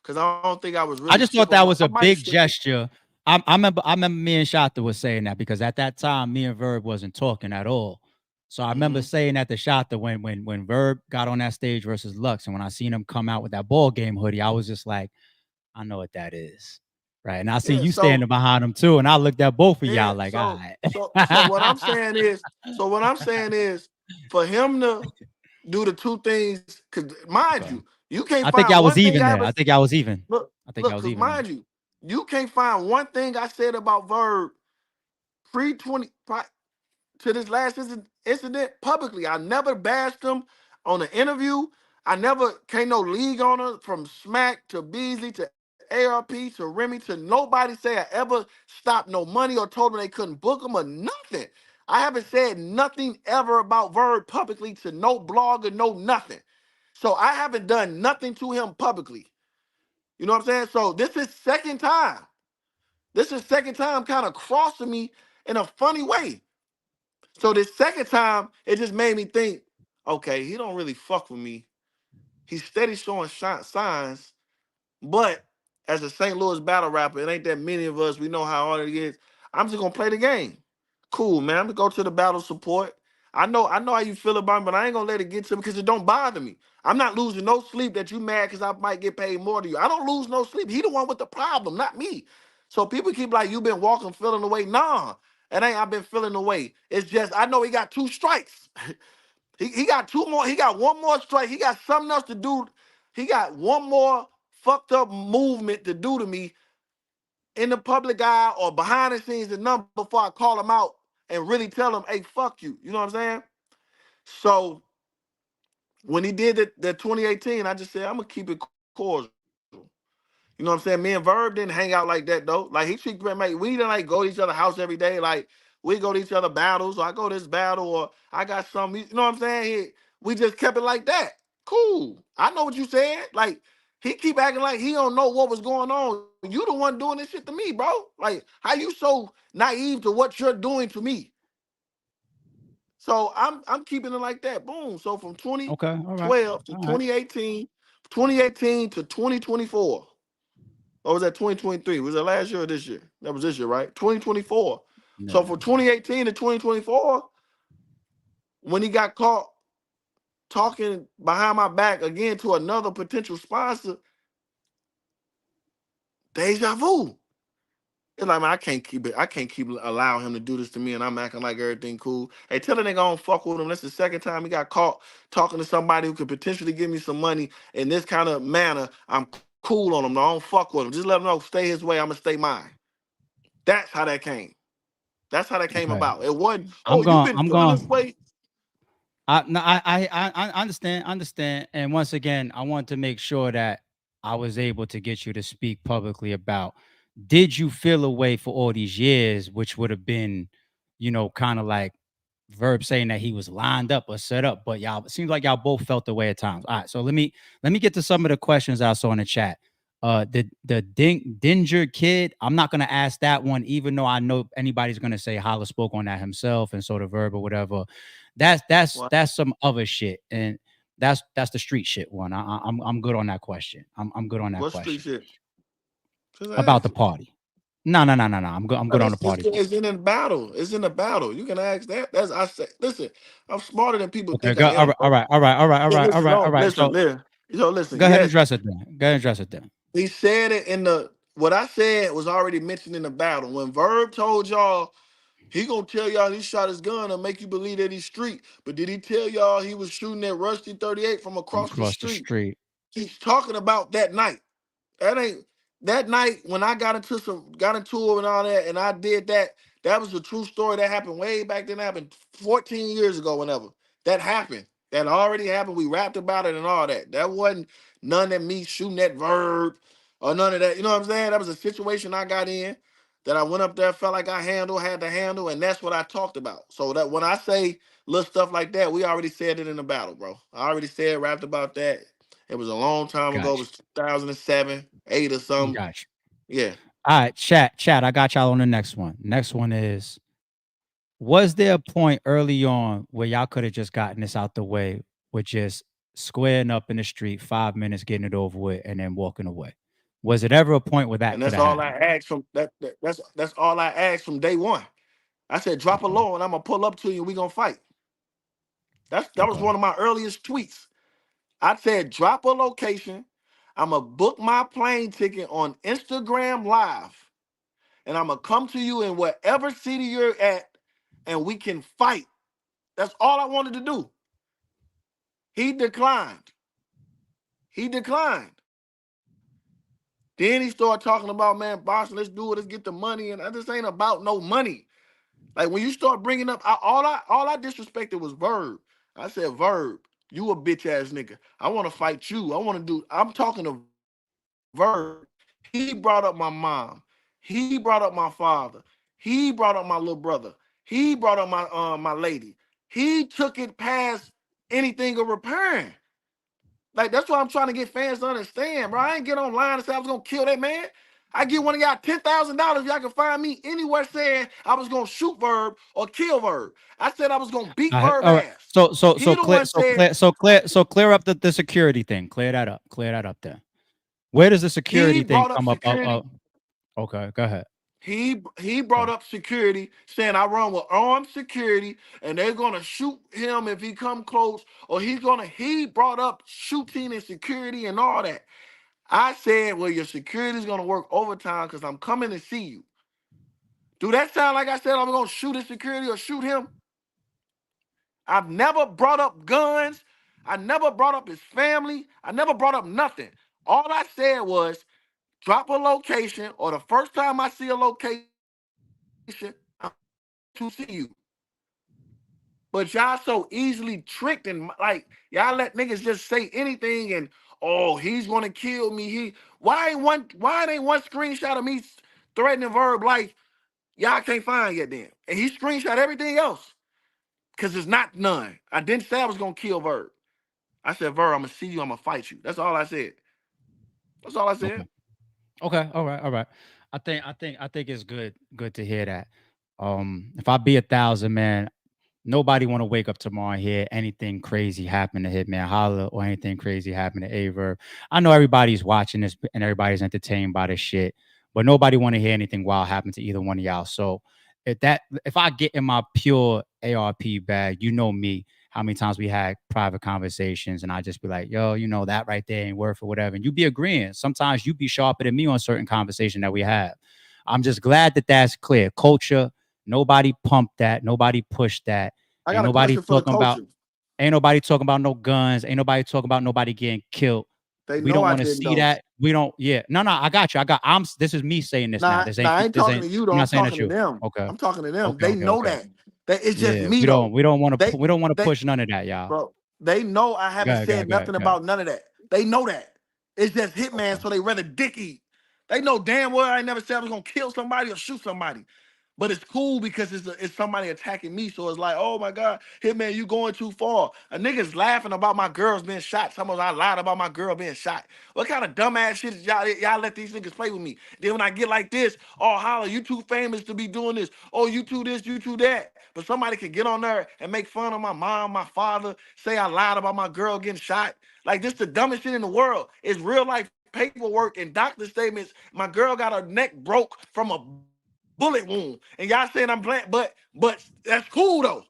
because I don't think I was I really just thought shipping. that was I a might have big shipped it. gesture. I remember me and Shata was saying that because at that time me and Verb wasn't talking at all. So I remember saying that to Shata when Verb got on that stage versus Lux, and when I seen him come out with that ball game hoodie, I was just like, I know what that is. Right. And I see Yeah, you standing behind him too. And I looked at both of yeah. y'all like, all right. So what I'm saying is for him to do the two things, because mind Okay. you can't I think find I was one thing even I there. ever I think I was even. I think I look, was because even there. mind you can't find one thing I said about Verb pre 20 to this last incident publicly. I never bashed him on an interview. I never came no league on her from Smack to Beasley to ARP to Remy to nobody say I ever stopped no money or told them they couldn't book him or nothing. I haven't said nothing ever about Verb publicly to no blogger, no nothing. So I haven't done nothing to him publicly. You know what I'm saying? So this is second time. This is second time kind of crossing me in a funny way. So this second time, it just made me think, okay, he don't really fuck with me. He's steady showing signs, but as a St. Louis battle rapper, it ain't that many of us. We know how hard it is. I'm just gonna play the game. Cool, man. I'm gonna go to the battle support. I know how you feel about me, but I ain't gonna let it get to me because it don't bother me. I'm not losing no sleep that you mad because I might get paid more to you. I don't lose no sleep. He the one with the problem, not me. So people keep like, you been walking feeling away. Nah, it ain't I've been feeling away. It's just I know he got two strikes. He got two more. He got one more strike. He got something else to do. He got one more fucked up movement to do to me in the public eye or behind the scenes the number before I call him out and really tell him, hey, fuck you. You know what I'm saying? So when he did that 2018, I just said, I'm gonna keep it cordial. You know what I'm saying? Me and Verb didn't hang out like that though. Like we didn't like go to each other's house every day. Like we go to each other battles, or I go to this battle, or I got something. You know what I'm saying? We just kept it like that. Cool. I know what you said. Like he keep acting like he don't know what was going on. You the one doing this shit to me, bro. Like how you so naive to what you're doing to me? So I'm keeping it like that. Boom. So from Okay. All right. 2012 to All right. 2018, 2018 to 2024. Or was that 2023? Was that last year or this year? That was this year, right? 2024. Yeah. So from 2018 to 2024, when he got caught talking behind my back again to another potential sponsor, deja vu. It's like, man, I can't keep it. I can't keep allowing him to do this to me, and I'm acting like everything cool. Hey, tell the nigga I don't fuck with him. That's the second time he got caught talking to somebody who could potentially give me some money in this kind of manner. I'm cool on him. No, I don't fuck with him. Just let him know, stay his way. I'm gonna stay mine. That's how that came. That's how that came Okay. about. It wasn't, I'm oh, you've going. been I'm feeling this going. way. No, I understand. And once again, I want to make sure that I was able to get you to speak publicly about, did you feel a way for all these years, which would have been, kind of like Verb saying that he was lined up or set up, but y'all, it seems like y'all both felt the way at times. All right, so let me get to some of the questions I saw in the chat. The Dinger kid, I'm not gonna ask that one, even though I know anybody's gonna say Holla spoke on that himself, and so the Verb or whatever. That's that's What? that's some other shit, and that's the street shit one. I'm good on that question. I'm good on that What street question shit? Just about the ask it. party. No. I'm No, good on the that's party just part. it's in a battle. It's in a battle. You can ask that. That's I say. Listen, I'm smarter than people Okay, think go. I All am, right, all bro. right, all right, all right, all Yeah, right, all listen, right, no, all right. listen, So listen. Listen. go ahead and Yes, address it then. Go ahead and address it then. he said it in the what I said was already mentioned in the battle. When Verb told y'all he gonna tell y'all he shot his gun and make you believe that he's street, but did he tell y'all he was shooting that Rusty 38 from From across the across the street? street. He's talking about that night. That ain't that night when I got into it and all that, and I did that. That was a true story that happened way back then. That happened 14 years ago, whenever that happened. That already happened. We rapped about it and all that. That wasn't none of me shooting that Verb or none of that. You know what I'm saying? That was a situation I got in that I went up there, felt like I had to handle, and that's what I talked about. So that when I say little stuff like that, we already said it in the battle, bro. I already said rapped about that. It was a long time ago. It Gotcha. was 2007, 8 or something. Gotcha. Yeah. All right, chat. I got y'all on the next one. Next one is: was there a point early on where y'all could have just gotten this out the way with just squaring up in the street, 5 minutes, getting it over with, and then walking away? Was it ever a point where that And could that's have all I happened? asked from that's all I asked from day one. I said, drop a Okay. low and I'm gonna pull up to you and we gonna fight. That was Okay. one of my earliest tweets. I said, drop a location. I'm gonna book my plane ticket on Instagram Live, and I'm gonna come to you in whatever city you're at, and we can fight. That's all I wanted to do. He declined. He declined. Then he started talking about, man, Boston, let's do it, let's get the money. And this ain't about no money. Like when you start bringing up, all I disrespected was Verb. I said, Verb, you a bitch ass nigga. I want to fight you. I'm talking to Verb. He brought up my mom. He brought up my father. He brought up my little brother. He brought up my lady. He took it past anything of repairing. Like that's what I'm trying to get fans to understand, bro. I ain't get online and say I was gonna kill that man. I get one of y'all $10,000 if y'all can find me anywhere saying I was gonna shoot Verb or kill Verb. I said I was gonna beat All right. Verb All right. ass. So He the one said clear up the security thing. Clear that up. Clear that up there. Where does the he security thing brought up come up? security. Okay, go ahead. He brought Okay. up security, saying I run with armed security, and they're gonna shoot him if he come close, or he brought up shooting and security and all that. I said, well, your security's gonna work overtime because I'm coming to see you. Do that sound like I said I'm gonna shoot his security or shoot him? I've never brought up guns. I never brought up his family. I never brought up nothing. All I said was drop a location, or the first time I see a location, I'm to see you. But y'all so easily tricked, and like y'all let niggas just say anything and oh, he's gonna kill me. Why ain't one screenshot of me threatening Verb like y'all can't find yet then? And he screenshot everything else. Cause it's not none. I didn't say I was gonna kill Verb. I said, Verb, I'm gonna see you, I'm gonna fight you. That's all I said. That's all I said. Okay. Okay. All right. All right. I think it's good to hear that. If I be 1,000, man, nobody want to wake up tomorrow and hear anything crazy happen to Hitman Holla or anything crazy happen to Averb. I know everybody's watching this and everybody's entertained by this shit, but nobody want to hear anything wild happen to either one of y'all. So if I get in my pure ARP bag, you know me, how many times we had private conversations and I just be like, yo, that right there ain't worth it, whatever. And you be agreeing. Sometimes you be sharper than me on certain conversation that we have. I'm just glad that that's clear. Culture, nobody pumped that, nobody pushed that. I Ain't got a nobody question for the talking about culture. ain't nobody talking about no guns. Ain't nobody talking about nobody getting killed. They We know don't I want to didn't see though. that. We don't, yeah. No, I got you. This is me saying this now. Nah, This nah, ain't I ain't this talking ain't to you though. I'm I'm not saying that talking to you. them. Okay. I'm talking to them. Okay, They okay, know okay. that. It's just Yeah, me though. we don't want They to they push none of that, y'all. bro, they know I haven't said Go nothing ahead. about none of that. They know that. It's just Hitman, Okay. so they rather dick eat. They know damn well I ain't never said I was gonna kill somebody or shoot somebody. But it's cool because it's somebody attacking me. So it's like, oh my God, Hitman, you going too far. A nigga's laughing about my girls being shot. Someone I lied about my girl being shot. What kind of dumbass shit is y'all let these niggas play with me? Then when I get like this, oh Holla, you too famous to be doing this. Oh, you too this, you too that. But somebody can get on there and make fun of my mom, my father, say I lied about my girl getting shot. Like this the dumbest shit in the world. It's real life paperwork and doctor statements. My girl got her neck broke from a bullet wound. And y'all saying I'm playing, but that's cool though.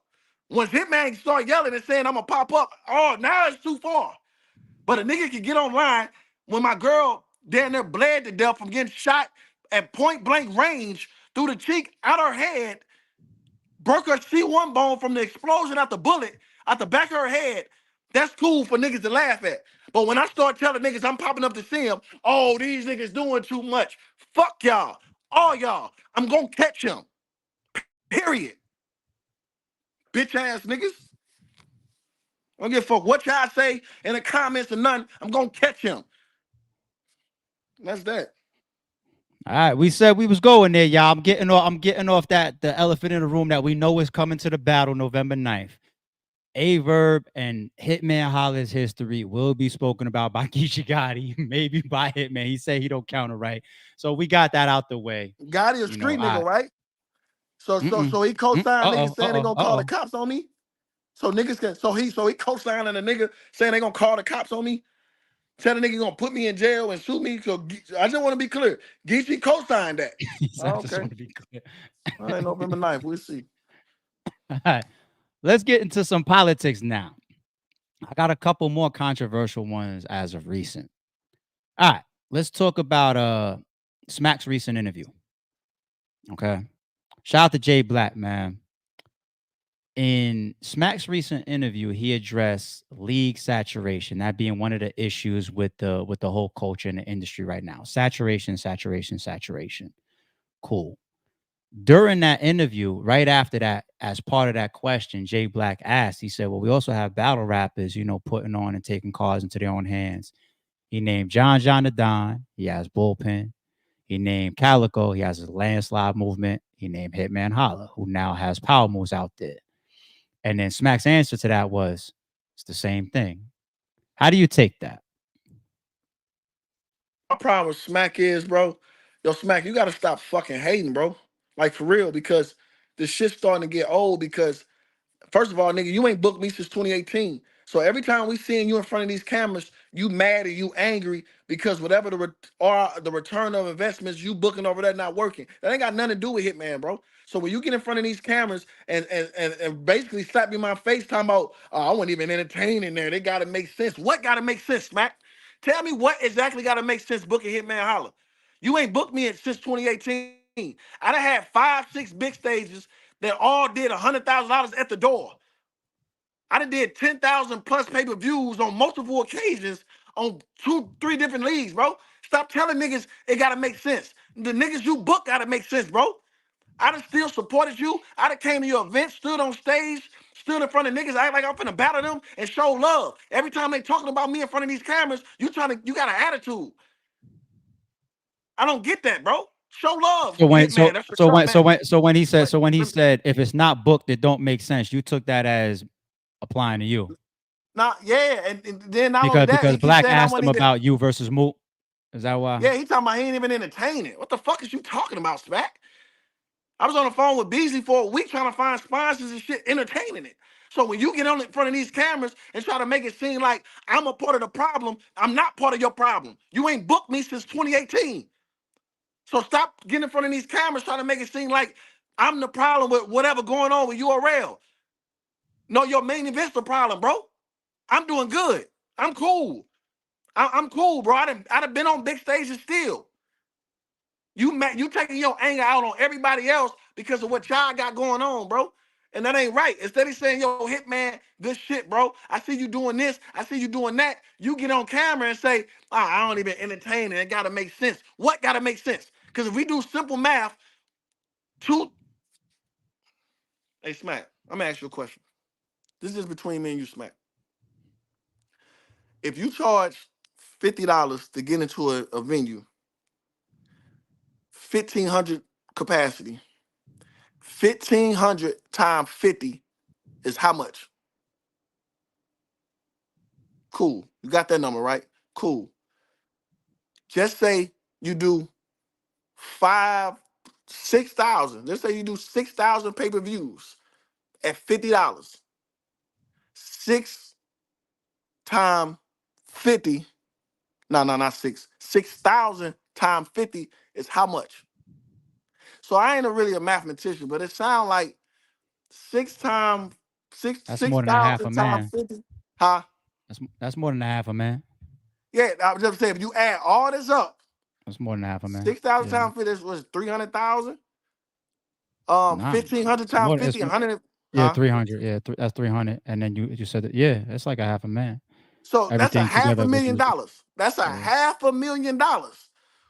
Once Hitman start yelling and saying I'm gonna pop up, oh now it's too far. But a nigga can get online when my girl down there bled to death from getting shot at point blank range through the cheek, out her head, broke her C1 bone from the explosion out the bullet, out the back of her head. That's cool for niggas to laugh at. But when I start telling niggas I'm popping up to see them, oh, these niggas doing too much. Fuck y'all. All y'all. I'm gonna catch them. Period. Bitch ass niggas. I don't give a fuck what y'all say in the comments or nothing. I'm gonna catch him. That's that. All right, we said we was going there, y'all. I'm getting off that the elephant in the room that we know is coming to the battle November 9th. Verb and Hitman Holla's history will be spoken about by Geechee Gotti, maybe by Hitman. He said he don't counter right. So we got that out the way. Gotti a You know, street nigga, right? So he co-signed niggas saying they gonna call the cops on me. So niggas can so he co-signing a nigga saying they gonna call the cops on me. Tell the nigga gonna put me in jail and shoot me. So I just want to be clear. Geechee co-signed that. I Oh, just okay. want to be clear. All right, November 9th. We'll see. All right. Let's get into some politics now. I got a couple more controversial ones as of recent. All right. Let's talk about Smack's recent interview. Okay. Shout out to Jay Black, man. In Smack's recent interview, he addressed league saturation, that being one of the issues with the whole culture in the industry right now. Saturation. Cool. During that interview, right after that, as part of that question, Jay Black asked, he said, well, we also have battle rappers, putting on and taking cards into their own hands. He named John the Don. He has Bullpen. He named Calico. He has his landslide movement. He named Hitman Holla, who now has power moves out there. And then Smack's answer to that was, it's the same thing. How do you take that? My problem with Smack is, bro, yo, Smack, you gotta stop fucking hating, bro. Like for real, because this shit's starting to get old because first of all, nigga, you ain't booked me since 2018. So every time we seeing you in front of these cameras, you mad or you angry because whatever the return of investments you booking over there not working. That ain't got nothing to do with Hitman, bro. So when you get in front of these cameras and basically slap me in my face talking about, oh, I wasn't even entertaining there. They gotta make sense. What gotta make sense, Smack? Tell me what exactly gotta make sense booking Hitman Holla. You ain't booked me since 2018. I done had 5-6 big stages that all did $100,000 at the door. I done did 10,000 plus pay-per-views on multiple occasions on 2-3 different leagues, bro. Stop telling niggas it gotta make sense. The niggas you book gotta make sense, bro. I done still supported you. I done came to your event, stood on stage, stood in front of niggas, act like I'm finna battle them and show love. Every time they talking about me in front of these cameras, you got an attitude. I don't get that, bro. Show love, Hitman. That's your shot, man. When he But said if it's not booked, it don't make sense. You took that as applying to you. yeah, and then not only that, Because he keeps Black saying I asked wasn't him even. about you versus Moot. Is that why? Yeah, he talking about he ain't even entertaining. What the fuck is you talking about, Smack? I was on the phone with Beasley for a week trying to find sponsors and shit, entertaining it. So when you get on in front of these cameras and try to make it seem like I'm a part of the problem, I'm not part of your problem. You ain't booked me since 2018. So stop getting in front of these cameras trying to make it seem like I'm the problem with whatever going on with URL. No, your main event's the problem, bro. I'm doing good. I'm cool. I'm cool, bro. I'd have been on big stages still. You taking your anger out on everybody else because of what y'all got going on, bro. And that ain't right. Instead of saying, yo, Hitman, good shit, bro. I see you doing this. I see you doing that. You get on camera and say, oh, I don't even entertain it. It got to make sense. What got to make sense? Because if we do simple math, two, Hey, Smack, I'm gonna ask you a question. This is between me and you, Smack. If you charge $50 to get into a venue, 1,500 capacity, 1,500 times 50 is how much? Cool. You got that number, right? Cool. Just say you do 6,000. Let's say you do 6,000 pay-per-views at $50. 6 times 50. No, not 6. 6,000 times 50 is how much? So I ain't really a mathematician, but it sounds like 6 times That's more than a half a 6,000 times man. 50. Huh? That's more than a half a man. Yeah, I was just saying, if you add all this up, That's more than a half a man. 6,000 Yeah. times 50 was 300,000. Nah, 1,500 it's times more. 50, 100. Yeah, Huh? 300. Yeah, that's 300. And then you said that. Yeah, it's like a half a man. So that's a Everything half a together with million music. dollars. That's a Yeah. $500,000.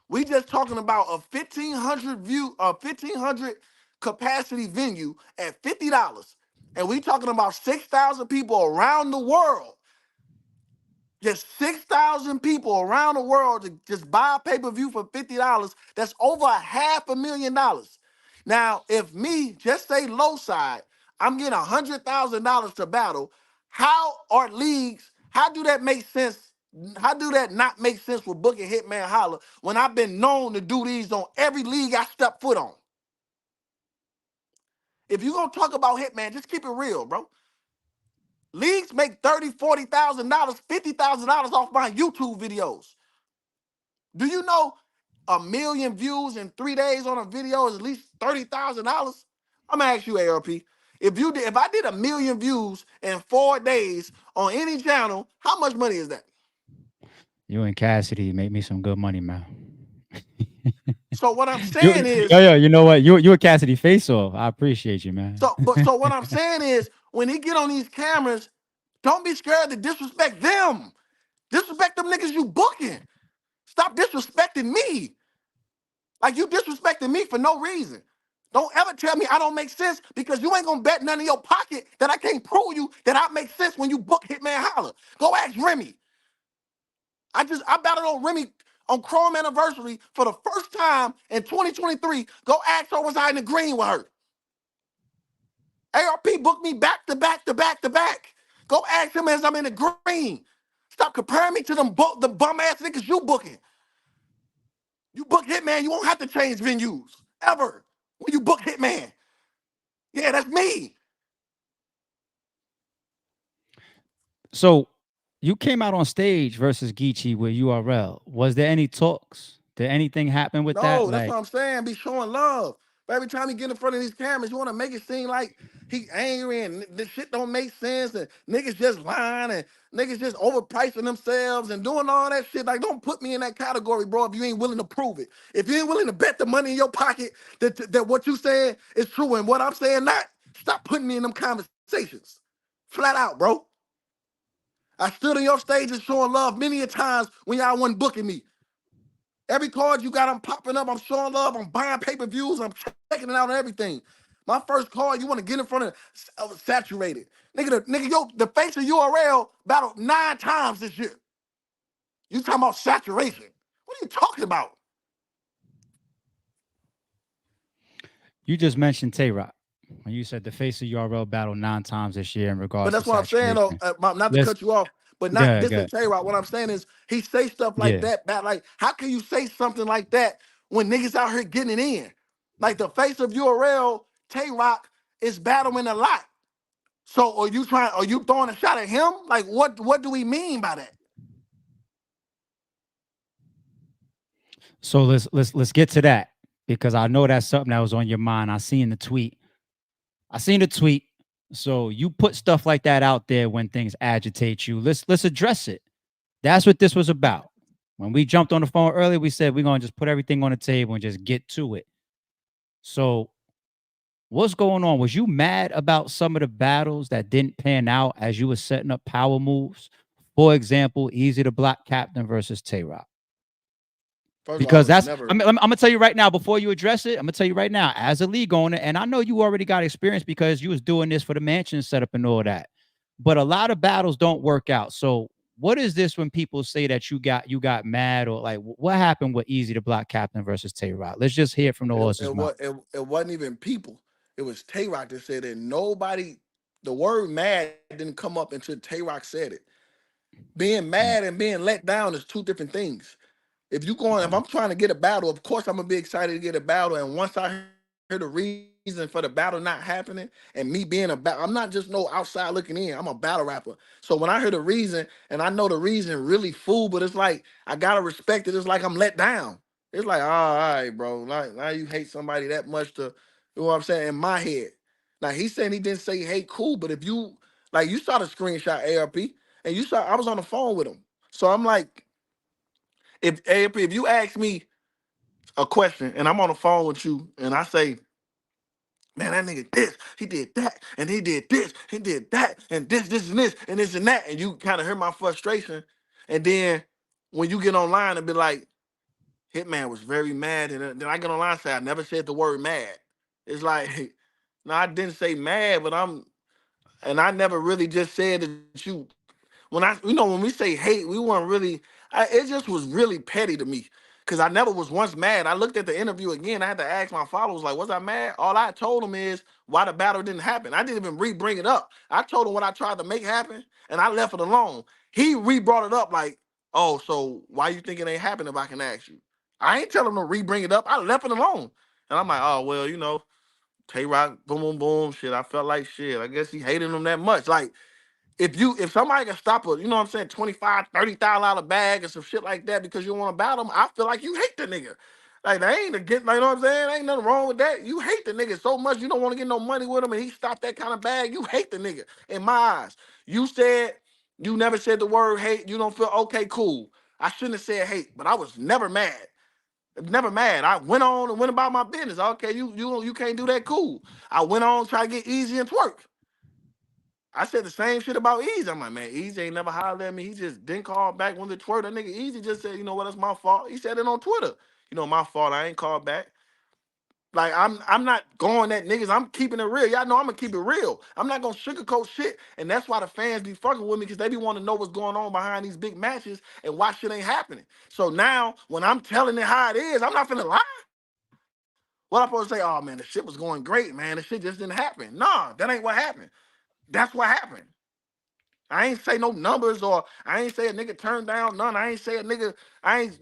We just talking about a 1,500 capacity venue at $50. And we talking about 6,000 people around the world. Just 6,000 people around the world to just buy a pay-per-view for $50. That's over $500,000. Now, if me, just say low side, I'm getting $100,000 to battle, how are leagues, how do that make sense? How do that not make sense with booking Hitman Holla when I've been known to do these on every league I step foot on? If you're going to talk about Hitman, just keep it real, bro. Leagues make $30,000, $40,000, $50,000 off my YouTube videos. Do you know 1 million views in 3 days on a video is at least $30,000? I'm gonna ask you, ARP. If I did 1 million views in 4 days on any channel, how much money is that? You and Cassidy make me some good money, man. So what I'm saying is, You know what? You a Cassidy face off. I appreciate you, man. so what I'm saying is, when he get on these cameras, don't be scared to disrespect them. Disrespect them niggas you booking. Stop disrespecting me. Like you disrespecting me for no reason. Don't ever tell me I don't make sense because you ain't gonna bet none of your pocket that I can't prove you that I make sense when you book Hitman Holla. Go ask Remy. I battled on Remy on Chrome Anniversary for the first time in 2023. Go ask her, was I in the green with her? ARP booked me back to back to back to back. Go ask him as I'm in the green. Stop comparing me to the bum ass niggas you booking. You book Hitman, you won't have to change venues ever when you book Hitman. Yeah, that's me. So you came out on stage versus Geechee with URL. Was there any talks? Did anything happen with that? No, that's Like, what I'm saying. Be showing love. But every time he get in front of these cameras, you want to make it seem like he angry and this shit don't make sense and niggas just lying and niggas just overpricing themselves and doing all that shit. Like, don't put me in that category, bro, if you ain't willing to prove it. If you ain't willing to bet the money in your pocket that what you saying is true and what I'm saying not, stop putting me in them conversations. Flat out, bro. I stood on your stages showing love many a times when y'all wasn't booking me. Every card you got, I'm popping up. I'm showing love. I'm buying pay-per-views. I'm checking it out and everything. My first card, you want to get in front of saturated. The face of URL battled 9 times this year. You talking about saturation. What are you talking about? you just mentioned Tay Roc when you said the face of URL battle 9 times this year in But regards to that's what I'm saying, though, saturation. not to Let's cut you off, but go not ahead, this go is ahead. Tay Roc. What I'm saying is he say stuff like Yeah. that, like, how can you say something like that when niggas out here getting it in? Like the face of URL, Tay Roc is battling a lot. So are you throwing a shot at him? Like what do we mean by that? So let's get to that because I know that's something that was on your mind. I seen the tweet. So you put stuff like that out there when things agitate you. Let's address it. That's what this was about. When we jumped on the phone earlier, we said we're gonna just put everything on the table and just get to it. So what's going on? Was you mad about some of the battles that didn't pan out as you were setting up power moves? For example, Easy to Block Captain versus Tay Roc. First of all, I Because was that's, never. I'm gonna tell you right now, before you address it, I'm gonna tell you right now, as a league owner, and I know you already got experience because you was doing this for the mansion setup and all that. But a lot of battles don't work out. So what is this when people say that you got mad, or like what happened with Easy the Block Captain versus Tay Roc? Let's just hear it from the horse's mouth. It wasn't even people. It was Tay Roc that said it. Nobody. The word mad didn't come up until Tay Roc said it. Being Mm, mad and being let down is two different things. If okay. I'm trying to get a battle, of course I'm gonna be excited to get a battle. And once I hear the reason for the battle not happening and me being a battle, I'm not just no outside looking in. I'm a battle rapper. So when I hear the reason and I know the reason really fool, but it's like I gotta respect it. It's like I'm let down. It's like, oh, all right, bro. Like now you hate somebody that much to, you know what I'm saying? In my head. Now he's saying he didn't say hate, cool, but if you like you saw the screenshot ARP and you saw I was on the phone with him. So I'm like, if ARP, if you ask me a question and I'm on the phone with you and I say, man, that nigga this, he did that, and he did this, he did that, and this, and this and that, and you kind of hear my frustration. And then when you get online and be like, Hitman was very mad, and then I get online and say, I never said the word mad. It's like, no, I didn't say mad, but and I never really just said that you when we say hate, we weren't really. It just was really petty to me because I never was once mad. I looked at the interview again. I had to ask my followers like, was I mad? All I told them is why the battle didn't happen. I didn't even re-bring it up. I told him what I tried to make happen, and I left it alone. He re-brought it up like, oh, so why you think it ain't happen if I can ask you? I ain't telling him to re-bring it up. I left it alone, and I'm like, oh well, Tay Roc, boom, boom, boom, shit. I felt like shit. I guess he hated him that much, like if somebody can stop a, you know what I'm saying, $25,000, $30,000 bag or some shit like that because you want to battle him, I feel like you hate the nigga. Like they ain't like, you know what I'm saying? Ain't nothing wrong with that. You hate the nigga so much you don't want to get no money with him and he stopped that kind of bag. You hate the nigga in my eyes. You said you never said the word hate. You don't feel okay, cool. I shouldn't have said hate, but I was never mad. Never mad. I went on and went about my business. Okay, you can't do that, cool. I went on try to get easy and twerk. I said the same shit about Easy. I'm like, man, Easy ain't never hollered at me. He just didn't call back when the twerk. That nigga Easy just said, you know what, that's my fault. He said it on Twitter. My fault. I ain't called back. Like I'm not going at niggas. I'm keeping it real. Y'all know I'm gonna keep it real. I'm not gonna sugarcoat shit. And that's why the fans be fucking with me because they be wanting to know what's going on behind these big matches and why shit ain't happening. So now when I'm telling it how it is, I'm not finna lie. What I'm supposed to say, oh man, the shit was going great, man. The shit just didn't happen. Nah, that ain't what happened. That's what happened. I ain't say no numbers or I ain't say a nigga turned down none. I ain't say a nigga,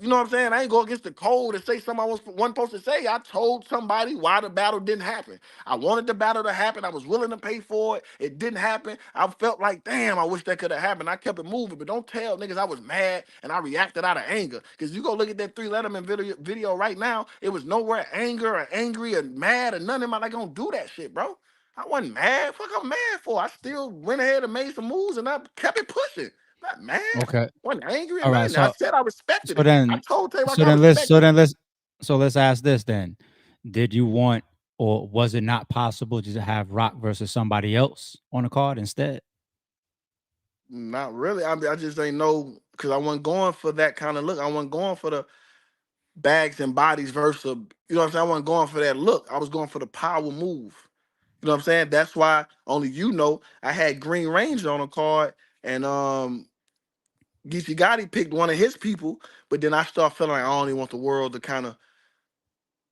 you know what I'm saying? I ain't go against the code and say something I wasn't supposed to say. I told somebody why the battle didn't happen. I wanted the battle to happen. I was willing to pay for it. It didn't happen. I felt like, damn, I wish that could have happened. I kept it moving, but don't tell niggas I was mad and I reacted out of anger. Because you go look at that 3 Letterman video right now, it was nowhere anger or angry or mad or nothing. Am I like gonna do that shit, bro? I wasn't mad. Fuck, I'm mad for. I still went ahead and made some moves, and I kept it pushing. Not mad. Okay. Wasn't angry or All right. nothing. I So said I respected so it. I then told Tay Roc so I then let's respected so it. then let's so let's ask this then. Did you want, or was it not possible to have Rock versus somebody else on the card instead? Not really. I just ain't know because I wasn't going for that kind of look. I wasn't going for the bags and bodies versus, you know what I'm saying? I wasn't going for that look. I was going for the power move. You know what I'm saying? That's why only I had Green Ranger on a card and Geechee Gotti picked one of his people, but then I start feeling like I only want the world to kind of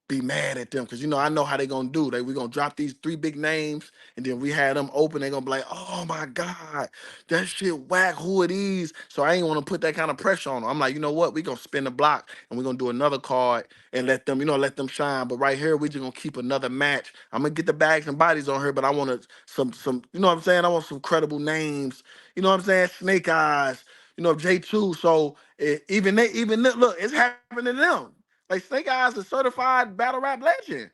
be mad at them because I know how they gonna do. We're gonna drop these 3 big names, and then we had them open. They gonna be like, "Oh my god, that shit whack. Who are these?" So I ain't want to put that kind of pressure on them. I'm like, you know what? We gonna spin the block and we're gonna do another card and let them, let them shine. But right here, we just gonna keep another match. I'm gonna get the bags and bodies on here, but I want some, you know what I'm saying? I want some credible names. You know what I'm saying? Snake Eyes. J2. So look, it's happening to them. Like Snake Eyes is certified battle rap legend.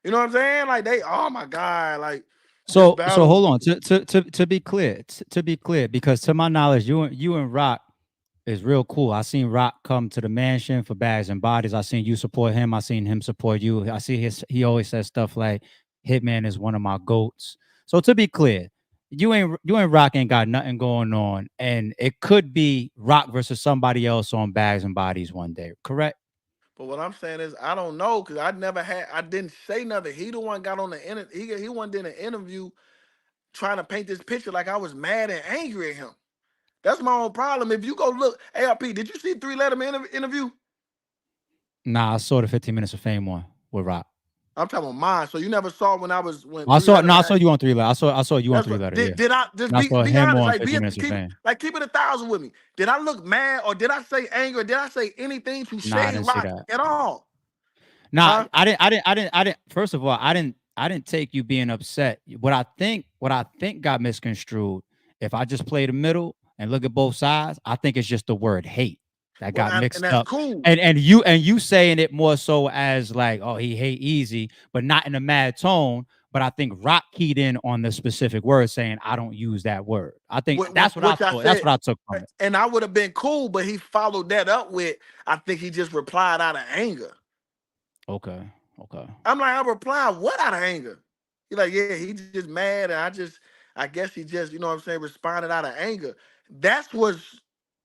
You know what I'm saying? Like oh my God, like this So battle. hold on. To be clear, to be clear, because to my knowledge, you and Rock is real cool. I seen Rock come to the mansion for bags and bodies. I seen you support him. I seen him support you. I see he always says stuff like Hitman is one of my goats. So to be clear, you and Rock ain't got nothing going on. And it could be Rock versus somebody else on bags and bodies one day, correct? But what I'm saying is, I don't know because I didn't say nothing. He the one got on the he one did an interview trying to paint this picture like I was mad and angry at him. That's my own problem. If you go look, ARP, did you see 3 Letterman interview? Nah, I saw the 15 Minutes of Fame one with Rock. I'm talking about mine. So you never saw when I 3 saw Letterman. I saw you on 3 Letter. I saw you on That's 3 what Letter. did, Yeah. I just And I saw be him honest? on Like 15 Minutes of keep Fame. keep it 1,000 with me. Did I look mad or did I say angry? Did I say anything to Nah, I shade didn't see Rock that. at all? Nah, Huh? I didn't. First of all, I didn't take you being upset. What I think got misconstrued. If I just play the middle and look at both sides, I think it's just the word hate that Well, got and mixed that's up. cool. And you saying it more so as like, oh, he hate Easy, but not in a mad tone. But I think Rock keyed in on the specific word, saying I don't use that word. I think that's what I Which I thought. That's said, what I took from it. and I would have been cool, but he followed that up with, I think he just replied out of anger. Okay. Okay. I'm like, I replied what out of anger? He like, yeah, he just mad, and I guess he just, you know what I'm saying, responded out of anger. That's what's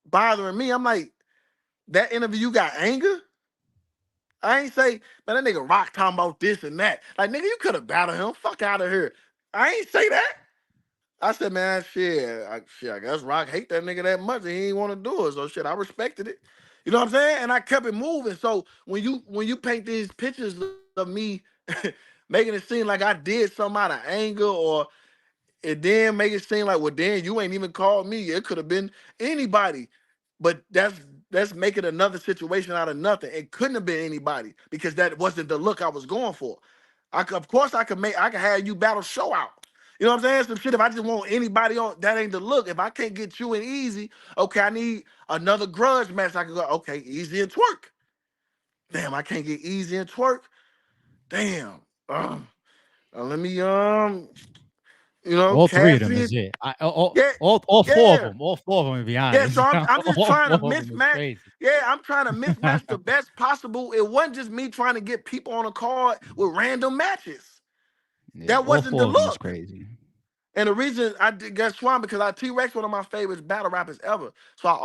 bothering me. I'm like, that interview you got anger? I ain't say, man, that nigga Rock talking about this and that. Like, nigga, you could have battled him. Fuck out of here. I ain't say that. I said, man, I guess Rock hate that nigga that much and he ain't want to do it. So shit, I respected it. You know what I'm saying? And I kept it moving. So when you paint these pictures of me making it seem like I did something out of anger or it then make it seem like, well, then you ain't even called me. It could have been anybody. But that's making another situation out of nothing. It couldn't have been anybody because that wasn't the look I was going for. Of course I could have you battle show out. You know what I'm saying? Some shit. If I just want anybody on, that ain't the look. If I can't get you in Easy, okay, I need another grudge match. I can go, okay, Easy and Twerk. Damn, I can't get Easy and Twerk. Damn. Let me All three of them Cassie. is it. Yeah, All four of yeah. them. All four of them, to be Yeah, honest. so I'm just All trying to four of them is mismatch. crazy. Yeah, I'm trying to mismatch the best possible. It wasn't just me trying to get people on a card with random matches. Yeah, That all wasn't the four of them is look. crazy. And the reason I did get Swan because T Rex one of my favorites battle rappers ever. So I'ma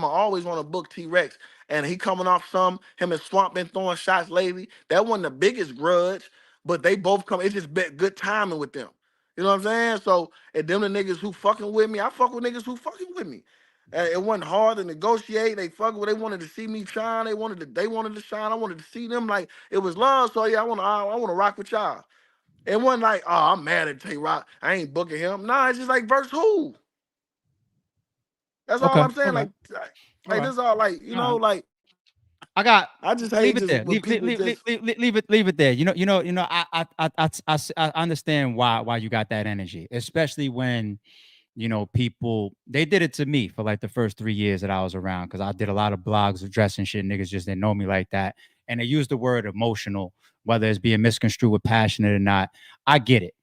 always want to book T Rex. And he coming off him and Swamp been throwing shots lately. That wasn't the biggest grudge, but they both come. It's just been good timing with them. You know what I'm saying? So and them the niggas who fucking with me, I fuck with niggas who fucking with me. And it wasn't hard to negotiate. They fucking with. They wanted to see me shine. They wanted to shine. I wanted to see them like it was love. So yeah, I want to rock with y'all. It wasn't like, oh, I'm mad at Tay Roc. I ain't booking him. Nah, it's just like verse who? That's all Okay. I'm saying. Okay. All This right. is all like, All right. I just Leave hate it just there. when people just Leave it there. I understand why you got that energy, especially when people they did it to me for like the first 3 years that I was around because I did a lot of blogs addressing shit. Niggas just didn't know me like that, and they used the word emotional, whether it's being misconstrued with passionate or not. I get it.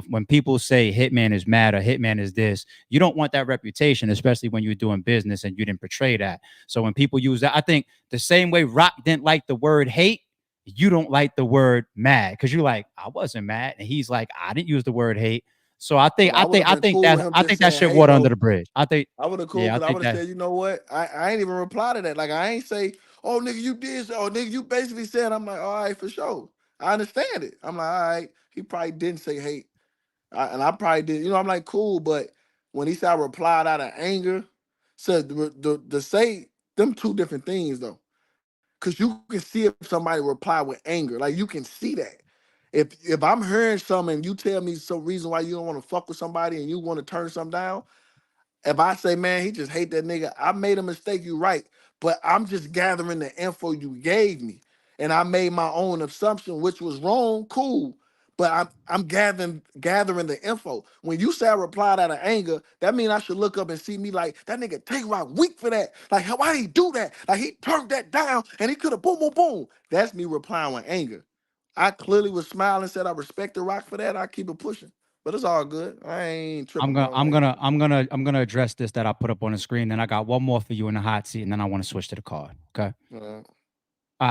When people say Hitman is mad or Hitman is this, you don't want that reputation, especially when you're doing business and you didn't portray that. So when people use that, I think the same way Rock didn't like the word hate, you don't like the word mad because you're like, I wasn't mad, and he's like, I didn't use the word hate. So I think but I would have been cool with him I just think that saying shit hey water under though. the bridge. I think I would have cool yeah, I because I think would have that said, you know what? I ain't even reply to that. Like I ain't say, oh nigga, you did so, oh nigga, you basically said, I'm like, all right, for sure. I understand it. I'm like, all right, he probably didn't say hate. And I probably did, I'm like, cool, but when he said I replied out of anger, said the say them two different things though. Cause you can see if somebody reply with anger. Like you can see that. If I'm hearing something and you tell me some reason why you don't want to fuck with somebody and you want to turn something down, if I say, man, he just hate that nigga, I made a mistake, you right. But I'm just gathering the info you gave me. And I made my own assumption, which was wrong, cool. But I'm gathering the info. When you say I replied out of anger, that means I should look up and see me like that nigga Tay Roc weak for that. Like why he do that? Like he turned that down and he could have boom, boom, boom. That's me replying with anger. I clearly was smiling, said I respect the Rock for that. I keep it pushing. But it's all good. I ain't tripping about all that. I'm gonna address this that I put up on the screen. Then I got one more for you in the hot seat, and then I want to switch to the card. Okay.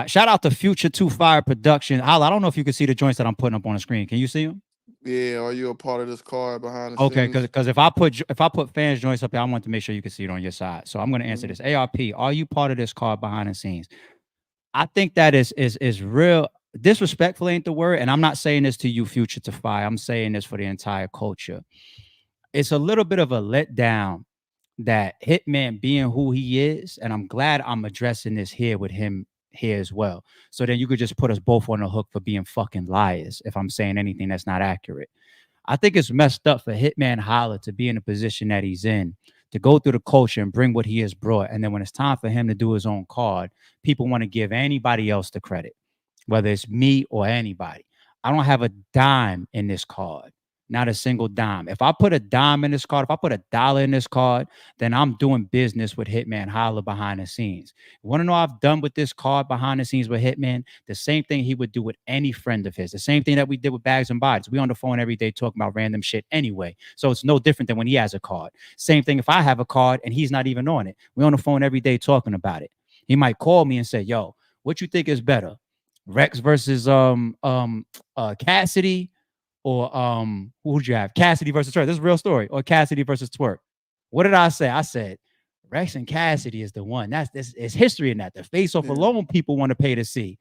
Shout out to Future 2 Fire Production. Holla, I don't know if you can see the joints that I'm putting up on the screen. Can you see them? Yeah, are you a part of this card behind the Okay, scenes? because if I put fans joints up here, I want to make sure you can see it on your side. So I'm gonna answer this. ARP, are you part of this card behind the scenes? I think that is real disrespectful ain't the word. And I'm not saying this to you, Future to Fire. I'm saying this for the entire culture. It's a little bit of a letdown that Hitman being who he is, and I'm glad I'm addressing this here with him here as well. So then you could just put us both on the hook for being fucking liars if I'm saying anything that's not accurate. I think it's messed up for Hitman Holla to be in the position that he's in, to go through the culture and bring what he has brought. And then when it's time for him to do his own card, people want to give anybody else the credit, whether it's me or anybody. I don't have a dime in this card. Not a single dime. If I put a dime in this card, if I put $1 in this card, then I'm doing business with Hitman Holla behind the scenes. You want to know what I've done with this card behind the scenes with Hitman? The same thing he would do with any friend of his. The same thing that we did with Bags and Bodies. We on the phone every day talking about random shit anyway. So it's no different than when he has a card. Same thing if I have a card and he's not even on it. We on the phone every day talking about it. He might call me and say, yo, what you think is better? Rex versus Cassidy, or who would you have? Cassidy versus Twerk. This is a real story. Or Cassidy versus Twerk. What did I say? I said Rex and Cassidy is the one. This is history in that. The face off alone people want to pay to see.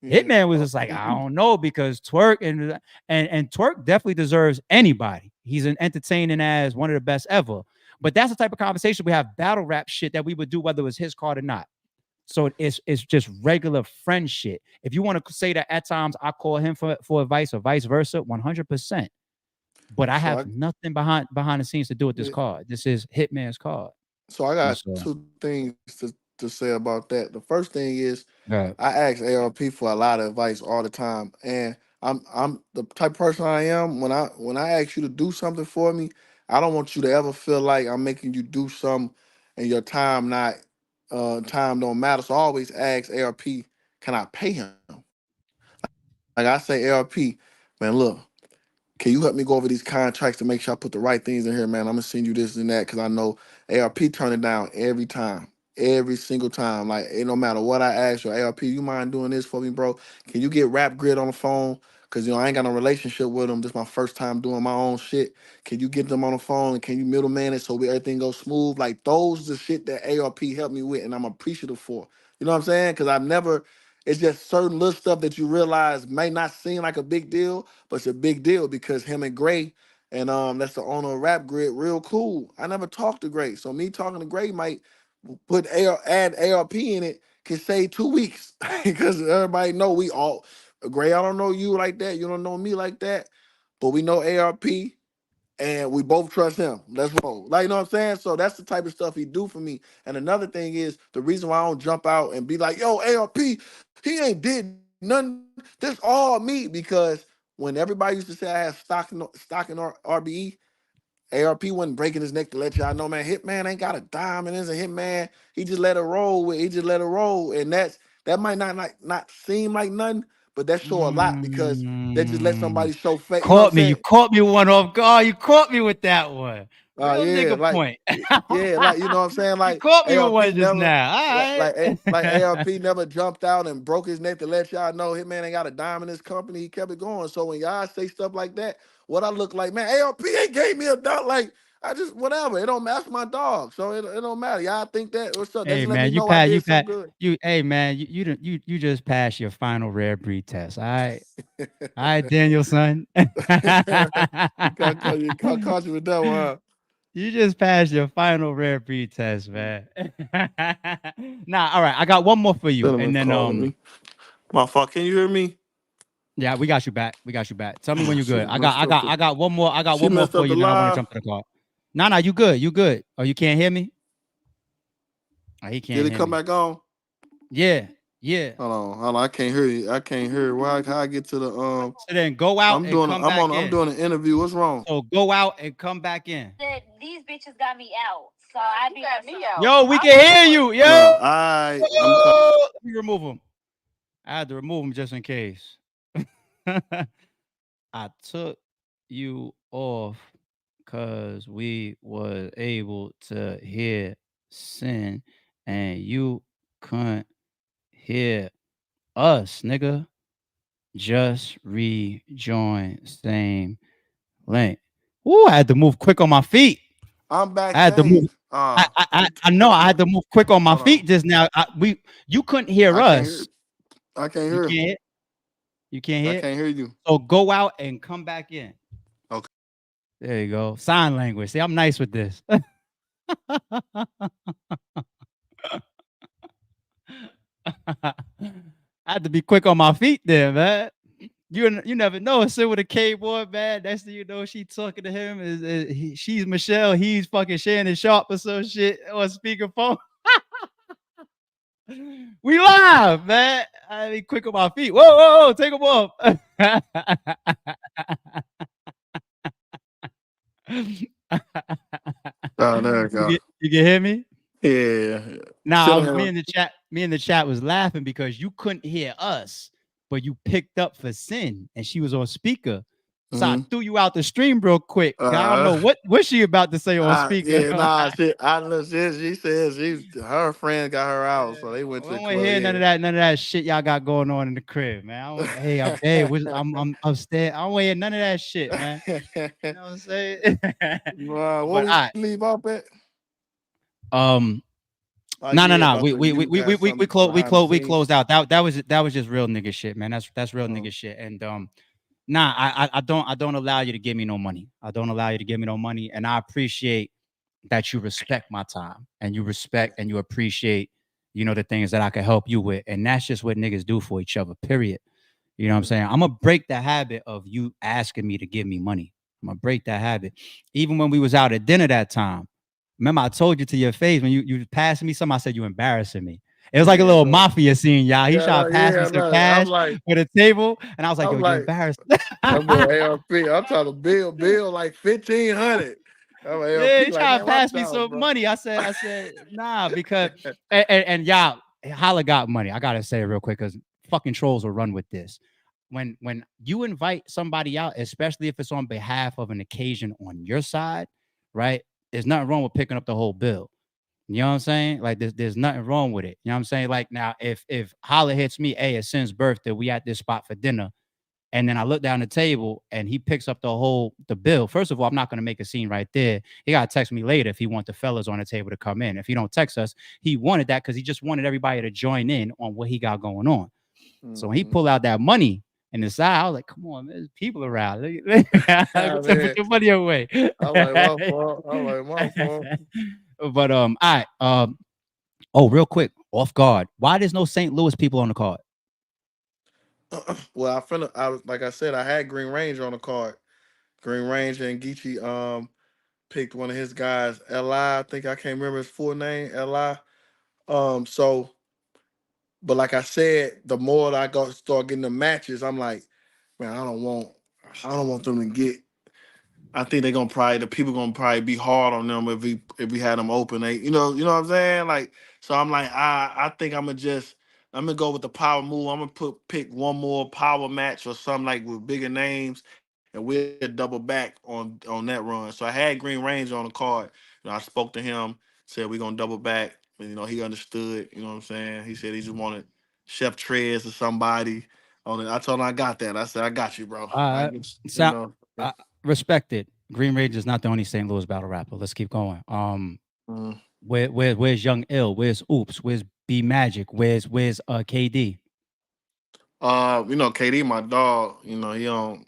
Hitman was just like, I don't know, because Twerk and Twerk definitely deserves anybody. He's an entertaining as one of the best ever. But that's the type of conversation we have, battle rap shit that we would do whether it was his card or not. So it's just regular friend shit. If you want to say that at times I call him for advice or vice versa, 100%. But I have nothing behind the scenes to do with this card. This is Hitman's card. So I got two things to say about that. The first thing is I ask ARP for a lot of advice all the time, and I'm the type of person I am. When I ask you to do something for me, I don't want you to ever feel like I'm making you do something and your time don't matter. So I always ask ARP, can I pay him? Like I say, ARP, man, look, can you help me go over these contracts to make sure I put the right things in here, man? I'm gonna send you this and that, because I know ARP turn it down every time, every single time. Like, it no matter what I ask you, ARP, you mind doing this for me, bro? Can you get Rap Grid on the phone? Because, I ain't got no relationship with them. This is my first time doing my own shit. Can you get them on the phone, and can you middleman it so everything goes smooth? Like, those the shit that ARP helped me with, and I'm appreciative for. You know what I'm saying? Because it's just certain little stuff that you realize may not seem like a big deal, but it's a big deal because him and Gray, and that's the owner of Rap Grid, real cool. I never talked to Gray, so me talking to Gray might add ARP in it, can save 2 weeks because everybody know we all Gray. I don't know you like that, you don't know me like that, but we know ARP. And we both trust him. Let's roll. Like, you know what I'm saying? So that's the type of stuff he do for me. And another thing is the reason why I don't jump out and be like, yo, ARP, he ain't did nothing. This all me. Because when everybody used to say I had stock in RBE, ARP wasn't breaking his neck to let y'all know, man, Hitman ain't got a dime and is a Hitman. He just let it roll. And that might not seem like nothing, but that show a lot because that just let somebody show fake. You know what I'm saying? You caught me one off guard. You caught me with that one. Real nigga like, point. like, you know what I'm saying? Like, you caught me with ARP one just never, now. All right. like ARP never jumped out and broke his neck to let y'all know Hitman ain't got a dime in his company. He kept it going. So when y'all say stuff like that, what I look like, man, ARP ain't gave me a dog. Like, I just, whatever. It don't matter, my dog. So it don't matter. Y'all think that? What's up? Hey Just let man, me know I did something good. Hey man, you just passed your final rare breed test. All right, Daniel son. I caught you with that one. Huh? You just passed your final rare breed test, man. Nah, all right. I got one more for you, and then my fault. Can you hear me? Yeah, we got you back. Tell me when you're good. I got one more. I got one more for you. Then I want to jump to the call. No, you good. You good. Oh, you can't hear me? Oh, he can't. Did it come back on? Yeah. Hold on. I can't hear you. How I get to the So then go out and come back in. I'm doing an interview. What's wrong? So go out and come back in. These bitches got me out. So I got me out. Yo, we can hear you. Yo. Let me remove him. I had to remove him just in case. I took you off because we was able to hear Sin and you couldn't hear us, nigga. Just rejoin same link. Ooh, I had to move quick on my feet. I'm back. I had to move. I know I had to move quick on my feet just now. You couldn't hear us. I can't You hear. can't hit. You can't I hit. can't hear you. So go out and come back in. Okay. There you go. Sign language. See, I'm nice with this. I had to be quick on my feet there, man. You never know. Sit with a K boy, man. Next thing you know, she talking to him. She's Michelle. He's fucking Shannon Sharp or some shit on speakerphone. We live, man. I be quick on my feet. Whoa, whoa, whoa, take them off. Oh, there you go. You can hear me? Yeah. Nah, Sit down. me in the chat was laughing because you couldn't hear us, but you picked up for Sin and she was on speaker. So I Mm-hmm. threw you out the stream real quick. I don't know what she about to say on speaker. Yeah, nah, shit. I know she said her friend got her out, so they I went to the don't want to club. hear Yeah. none of that shit y'all got going on in the crib, man. I don't, hey, I'm upstairs. I don't want to hear none of that shit, man. You know what I'm saying? Wow, what But we leave off at? um, no. About the you got something behind the We scenes. closed out. That was just real nigga shit, man. That's real nigga shit. And nah, I don't allow you to give me no money. I don't allow you to give me no money, and I appreciate that you respect my time and you respect and you appreciate, you know, the things that I can help you with, and that's just what niggas do for each other. Period. You know what I'm saying? I'm gonna break the habit of you asking me to give me money. I'm gonna break that habit. Even when we was out at dinner that time, remember I told you to your face when you passed me something, I said you embarrassing me. It was like a Yeah, little no. mafia scene, y'all. He Yeah, tried no, to pass me yeah, some no. cash with a table, and I was like, I'm yo, you like, embarrassed. that boy ARP. I'm trying to bill like 1,500. I'm like, Yeah, ARP he like, tried to man, watch pass me out, some bro. money. I said, nah, because and y'all, Holla got money. I gotta say it real quick because fucking trolls will run with this. When you invite somebody out, especially if it's on behalf of an occasion on your side, right? There's nothing wrong with picking up the whole bill. You know what I'm saying? Like there's nothing wrong with it. You know what I'm saying? Like now, if Holla hits me, hey, it's Sin's birthday, we at this spot for dinner. And then I look down the table and he picks up the bill. First of all, I'm not going to make a scene right there. He got to text me later if he want the fellas on the table to come in. If he don't text us, he wanted that because he just wanted everybody to join in on what he got going on. So when he Mm-hmm. pulled out that money and the side, I was like, come on, man, there's people around. Put Man, your money away. I'm like, my fault. I'm like, my fault. But all right. Oh, real quick, off guard. Why there's no St. Louis people on the card? Well, like I said, I had Green Ranger on the card. Green Ranger and Geechee picked one of his guys, Li. I think I can't remember his full name, Li. So, but like I said, the more that start getting the matches, I'm like, man, I don't want them to get. I think the people gonna probably be hard on them if we had them open. You know what I'm saying? Like, so I'm like, I think I'm gonna go with the power move. I'm gonna pick one more power match or something like with bigger names, and we'll double back on that run. So I had Green Ranger on the card. I spoke to him, said we gonna double back, and he understood. You know what I'm saying? He said he just wanted Chef Trez or somebody on it. I told him I got that. I said I got you, bro. I Uh, just so, respected. Green Ranger's not the only St. Louis battle rapper. Let's keep going. Mm. Where's Young Ill? Where's Oops? Where's B Magic? Where's KD? KD, my dog. He on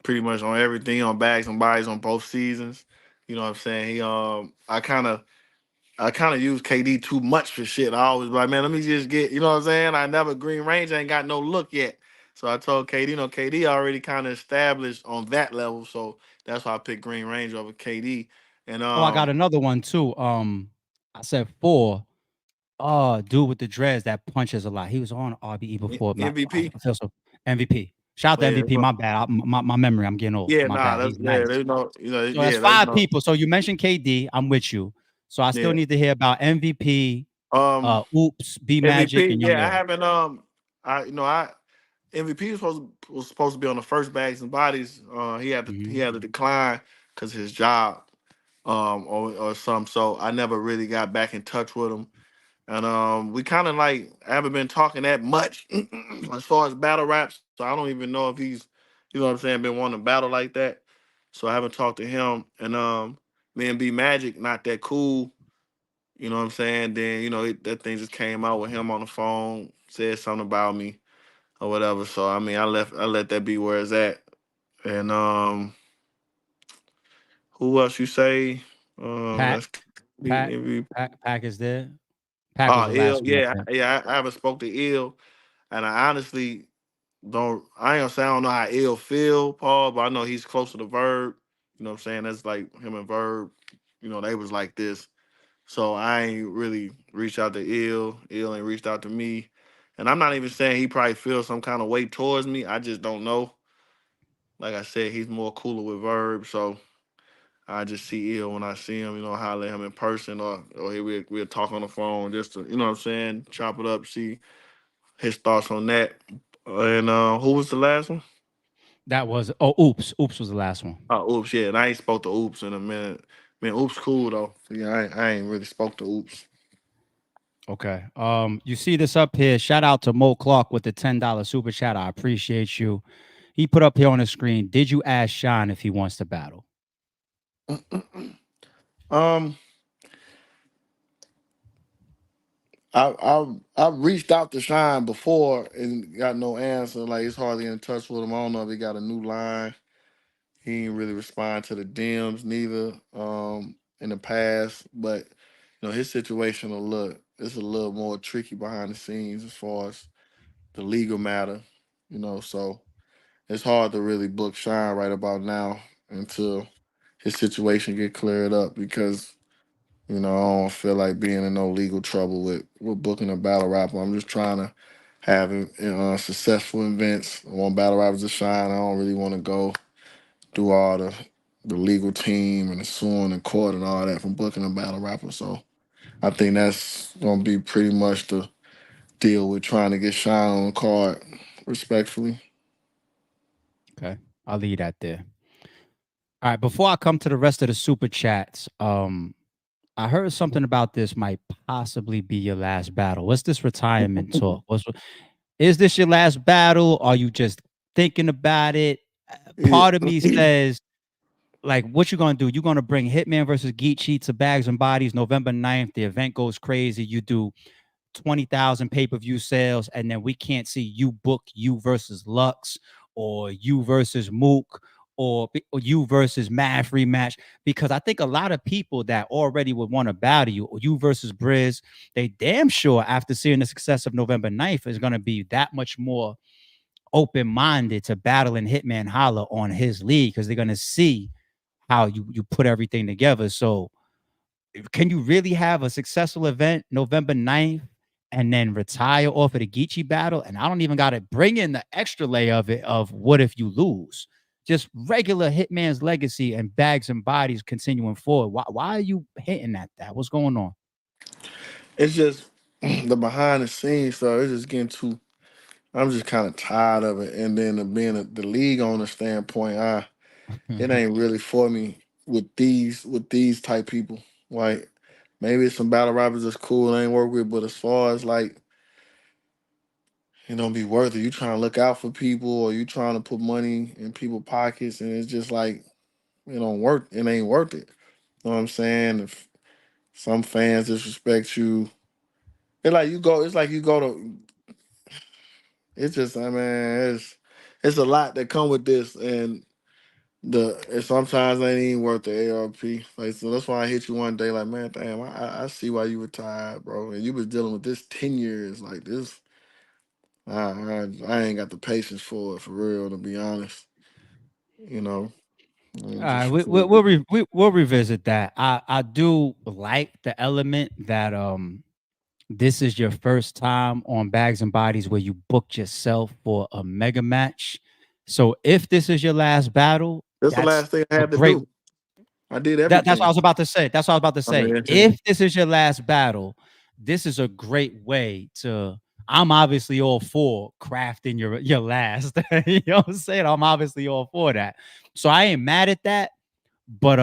pretty much on everything. He on bags and bodies on both seasons. You know what I'm saying? I kind of use KD too much for shit. I always be like, man, let me just get. You know what I'm saying? I never Green Ranger ain't got no look yet. So I told KD, KD already kind of established on that level. So that's why I picked Green Ranger over KD. And Oh, I got another one too. I said 4. Oh, dude with the dreads that punches a lot. He was on RBE before. I MVP. feel so MVP. Shout out to Yeah, MVP. My bad. My memory. I'm getting old. yeah, My nah, bad. that's He's yeah. nice. There's no, So that's yeah, there's 5 no, people. So you mentioned KD. I'm with you. So I still yeah. need to hear about MVP, Um, Oops, B Magic, MVP. and Young Yeah, I Ill. haven't. I MVP was supposed to be on the first bags and bodies. He Mhm. had to decline because his job, or something. So I never really got back in touch with him. And we kind of like haven't been talking that much as far as battle raps. So I don't even know if he's, you know what I'm saying, been wanting to battle like that. So I haven't talked to him. And me and B Magic not that cool. You know what I'm saying? Then that thing just came out with him on the phone, said something about me. or whatever. So I mean, I let that be where it's at. And who else you say? Pack, That's the Pack, MVP. Pack is there. Pack was the Ill, last one, I yeah, think. yeah. I haven't spoke to Ill, and I honestly don't. I ain't gonna say I don't know how Ill feel, Paul, but I know he's closer to Verb. You know what I'm saying? That's like him and Verb. You know, they was like this. So I ain't really reached out to Ill. Ill ain't reached out to me. And I'm not even saying he probably feels some kind of weight towards me. I just don't know. Like I said, he's more cooler with Verb. So I just see Ill when I see him, holler at him in person or we'll talk on the phone just to, what I'm saying, chop it up, see his thoughts on that. And who was the last one? That was Oops was the last one. Oh, Oops, yeah. And I ain't spoke to Oops in a minute. Man, Oops cool though. Yeah, I ain't really spoke to Oops. Okay. You see this up here. Shout out to Mo Clark with the $10 super chat. I appreciate you. He put up here on the screen. Did you ask Sean if he wants to battle? Um, I reached out to Shine before and got no answer. Like it's hardly in touch with him. I don't know if he got a new line. He ain't really respond to the DMs neither. In the past, but his situation it's a little more tricky behind the scenes as far as the legal matter. So it's hard to really book Shine right about now until his situation get cleared up because I don't feel like being in no legal trouble with booking a battle rapper. I'm just trying to have successful events. I want battle rappers to shine. I don't really want to go through all the legal team and the suing and court and all that from booking a battle rapper. So I think that's gonna be pretty much the deal with trying to get Shine on the card respectfully. Okay. I'll leave that there. All right. Before I come to the rest of the super chats, I heard something about this might possibly be your last battle. What's this retirement talk? Is this your last battle? Are you just thinking about it? Yeah. Part of me says, like, what you gonna do? You gonna bring Hitman versus Geechee to Bags and Bodies November 9th. The event goes crazy. You do 20,000 pay-per-view sales, and then we can't see you book you versus Lux or you versus Mook or you versus Math rematch, because I think a lot of people that already would want to battle you or you versus Briz, they damn sure after seeing the success of November 9th is going to be that much more open-minded to battling Hitman Holla on his league because they're going to see how you put everything together. So can you really have a successful event November 9th and then retire off of the Geechee battle? And I don't even got to bring in the extra layer of it of what if you lose? Just regular Hitman's legacy and Bags and Bodies continuing forward. Why are you hitting at that? What's going on? It's just the behind the scenes stuff. It's just getting too. I'm just kind of tired of it. And then being the league owner standpoint, it ain't really for me with these type people. Like maybe it's some battle rappers that's cool and ain't work with, but as far as like it don't be worth it. You trying to look out for people or you trying to put money in people's pockets and it's just like it don't work. It ain't worth it. You know what I'm saying? If some fans disrespect you, it's like you go to it's just I mean it's a lot that come with this and and sometimes they ain't even worth the ARP. Like so that's why I hit you one day like man damn I see why you retired bro and you was dealing with this 10 years like this I ain't got the patience for it for real to be honest you know All and right, just we'll revisit that. I do like the element that this is your first time on Bags and Bodies where you booked yourself for a mega match. So if this is your last battle, that's the that's last thing I a had to great do. I did that's what I everything. was about to say. That's what I was about to I say. mean, If this is your last battle, this is a great way to. I'm obviously all for crafting your last. You know what I'm saying? I'm obviously all for that. So I ain't mad at that, but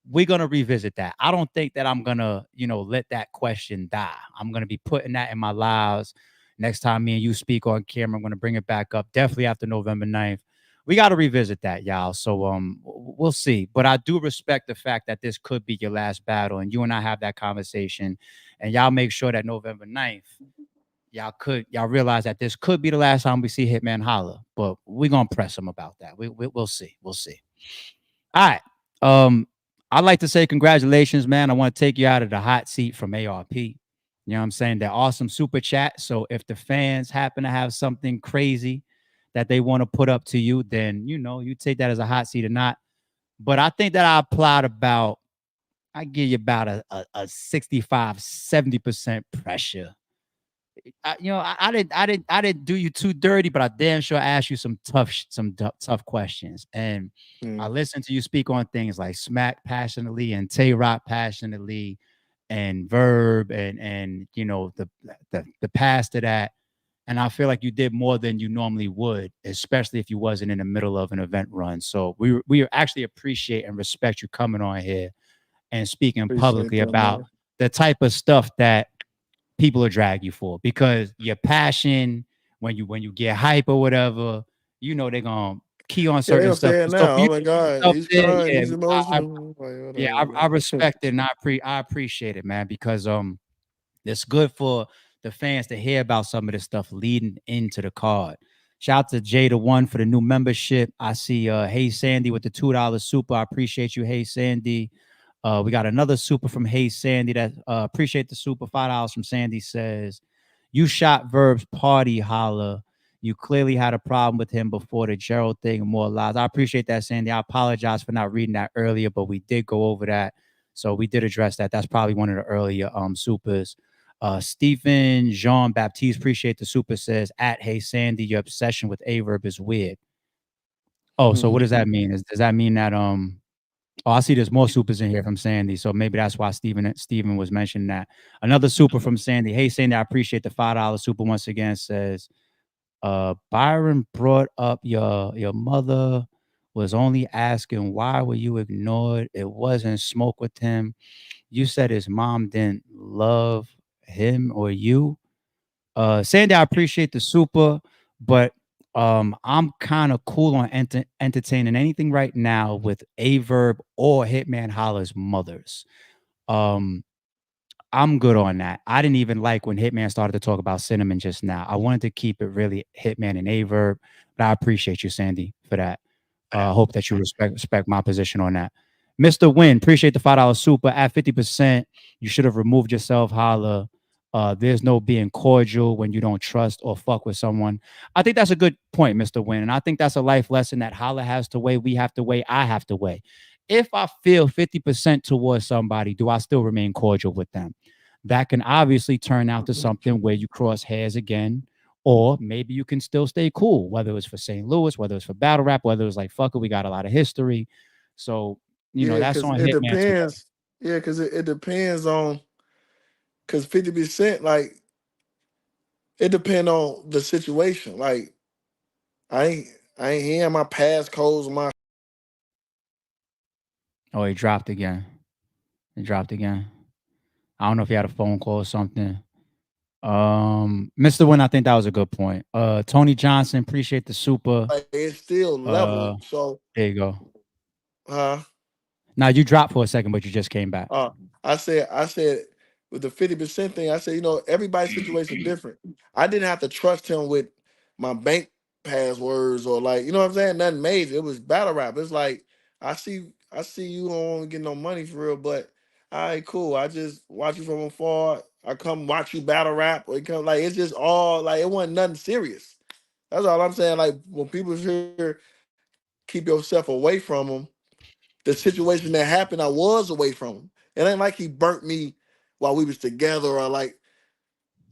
we're gonna revisit that. I don't think that I'm gonna, let that question die. I'm gonna be putting that in my lives. Next time me and you speak on camera, I'm gonna bring it back up. Definitely after November 9th. We got to revisit that, y'all. So we'll see. But I do respect the fact that this could be your last battle, and you and I have that conversation, and y'all make sure that November 9th y'all realize that this could be the last time we see Hitman Holla, but we're gonna press him about that. We'll see. We'll see. All right. I'd like to say congratulations, man. I want to take you out of the hot seat from ARP. You know what I'm saying? That awesome super chat. So if the fans happen to have something crazy that they want to put up to you, then you take that as a hot seat or not. But I think that I applied about, I give you about a 65, 70% pressure. I didn't do you too dirty, but I damn sure asked you some tough questions. And I Mm. listened to you speak on things like Smack passionately and Tay Roc passionately and Verb and the past of that. And I feel like you did more than you normally would, especially if you wasn't in the middle of an event run. So we actually appreciate and respect you coming on here and speaking Appreciate publicly that, about man. the type of stuff that people will drag you for, because your passion, when you get hype or whatever, they're gonna key on Yeah, they certain gonna stuff. say it So now. for you Oh to my put God, yourself he's there, crying, yeah, he's emotional. Like, I respect it, and I appreciate it, man, because it's good for the fans to hear about some of this stuff leading into the card. Shout out to Jada One for the new membership. I see Hey Sandy with the $2 super. I appreciate you, Hey Sandy. We got another super from Hey Sandy that appreciate the super. $5 from Sandy says, you shot Verb's party, Holla. You clearly had a problem with him before the Gerald thing and more lies. I appreciate that, Sandy. I apologize for not reading that earlier, but we did go over that. So we did address that. That's probably one of the earlier supers. Stephen Jean Baptiste, appreciate the super, says, at Hey Sandy, your obsession with Verb is weird. Oh, so what does that mean? Does that mean that Oh, I see there's more supers in here from Sandy. So maybe that's why Steven was mentioning that. Another super from Sandy. Hey Sandy, I appreciate the $5 super once again. Says Byron brought up your mother was only asking why were you ignored? It wasn't smoke with him. You said his mom didn't love him or you. Sandy, I appreciate the super, but I'm kind of cool on entertaining anything right now with Verb or Hitman Holla's mothers. Um, I'm good on that. I didn't even like when Hitman started to talk about Cinnamon just now. I wanted to keep it really Hitman and Verb, but I appreciate you, Sandy, for that. Hope that you respect my position on that. Mr. Win, appreciate the $5 super at 50%. You should have removed yourself, Holla. There's no being cordial when you don't trust or fuck with someone. I think that's a good point, Mr. Win. And I think that's a life lesson that Holla has to weigh. We have to weigh. I have to weigh. If I feel 50% towards somebody, do I still remain cordial with them? That can obviously turn out to something where you cross hairs again, or maybe you can still stay cool, whether it's for St. Louis, whether it's for battle rap, whether it's like, fuck it, we got a lot of history. So, Yeah, that's because on it Hitman to depends. Yeah, because it depends on, because 50%, like, it depends on the situation. Like, I ain't I ain't hearing my passcodes, my Oh, he dropped again. He dropped again. I don't know if he had a phone call or something. Mr. Win, I think that was a good point. Tony Johnson, appreciate the super. like it's still Uh, level. So there you go. uh Now you dropped for a second, but you just came back. uh I said with the 50% thing, I said, everybody's situation different. I didn't have to trust him with my bank passwords or, like, you know what I'm saying? Nothing major. It was battle rap. It's like, I see you don't want to get no money for real, but all right, cool. I just watch you from afar. I come watch you battle rap, or it come, like, it's just all like, it wasn't nothing serious. That's all I'm saying. Like, when people hear keep yourself away from them, the situation that happened, I was away from him. It ain't like he burnt me while we was together, or like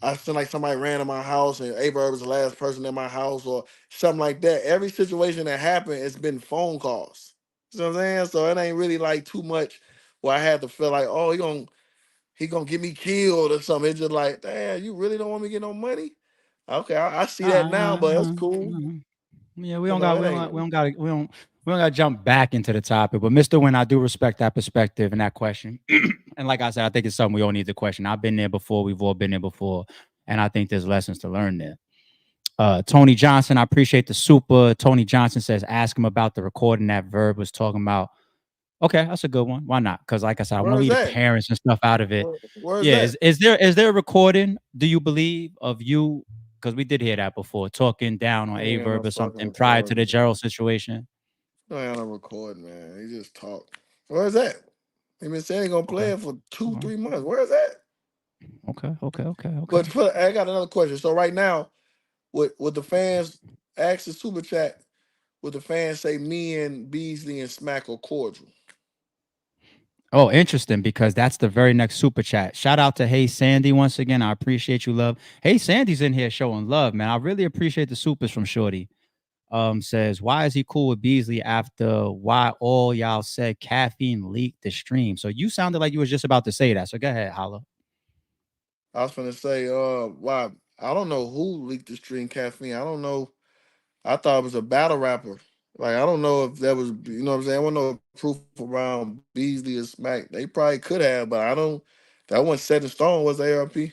I feel like somebody ran in my house and Averb was the last person in my house or something like that. Every situation that happened, it's been phone calls. You know what I'm saying? So it ain't really like too much where I had to feel like, oh, he gonna get me killed or something. It's just like, damn, you really don't want me to get no money? Okay, I see that now, but that's cool. Yeah, we You don't know, got it we don't we ain't. don't got we don't got to jump back into the topic. But Mr. Win, I do respect that perspective and that question. And like I said, I think it's something we all need to question. I've been there before. We've all been there before, and I think there's lessons to learn there. Tony Johnson, I appreciate the super. Tony Johnson says, ask him about the recording that Verb was talking about Okay, that's a good one. Why not? Because like I said, I Where want to is leave the that? parents and stuff out of it. Where's Yeah, that? is there a recording? Do you believe of you? Because we did hear that before, talking down on There a ain't no verb or fucking something prior to recording, the man. Gerald situation. No, ain't no recording, man. He just talk. Where's that? He been saying he gonna Okay. play it for two, Uh-huh. 3 months. Where's that? Okay. Okay. Okay. Okay. But I got another question. So right now, with the fans ask the super chat, would the fans say me and Beasley and Smack are cordial? Oh, interesting, because that's the very next super chat. Shout out to Hey Sandy once again. I appreciate you, love. Hey Sandy's in here showing love, man. I really appreciate the supers from Shorty. Says, why is he cool with Beasley after why all y'all said caffeine leaked the stream? So you sounded like you was just about to say that. So go ahead, Holla. I was gonna say, why? I don't know who leaked the stream caffeine. I don't know. I thought it was a battle rapper. Like I don't know if that was, you know what I'm saying. I want no proof around Beasley or Smack. They probably could have, but I don't. That wasn't set in stone. Was ARP? I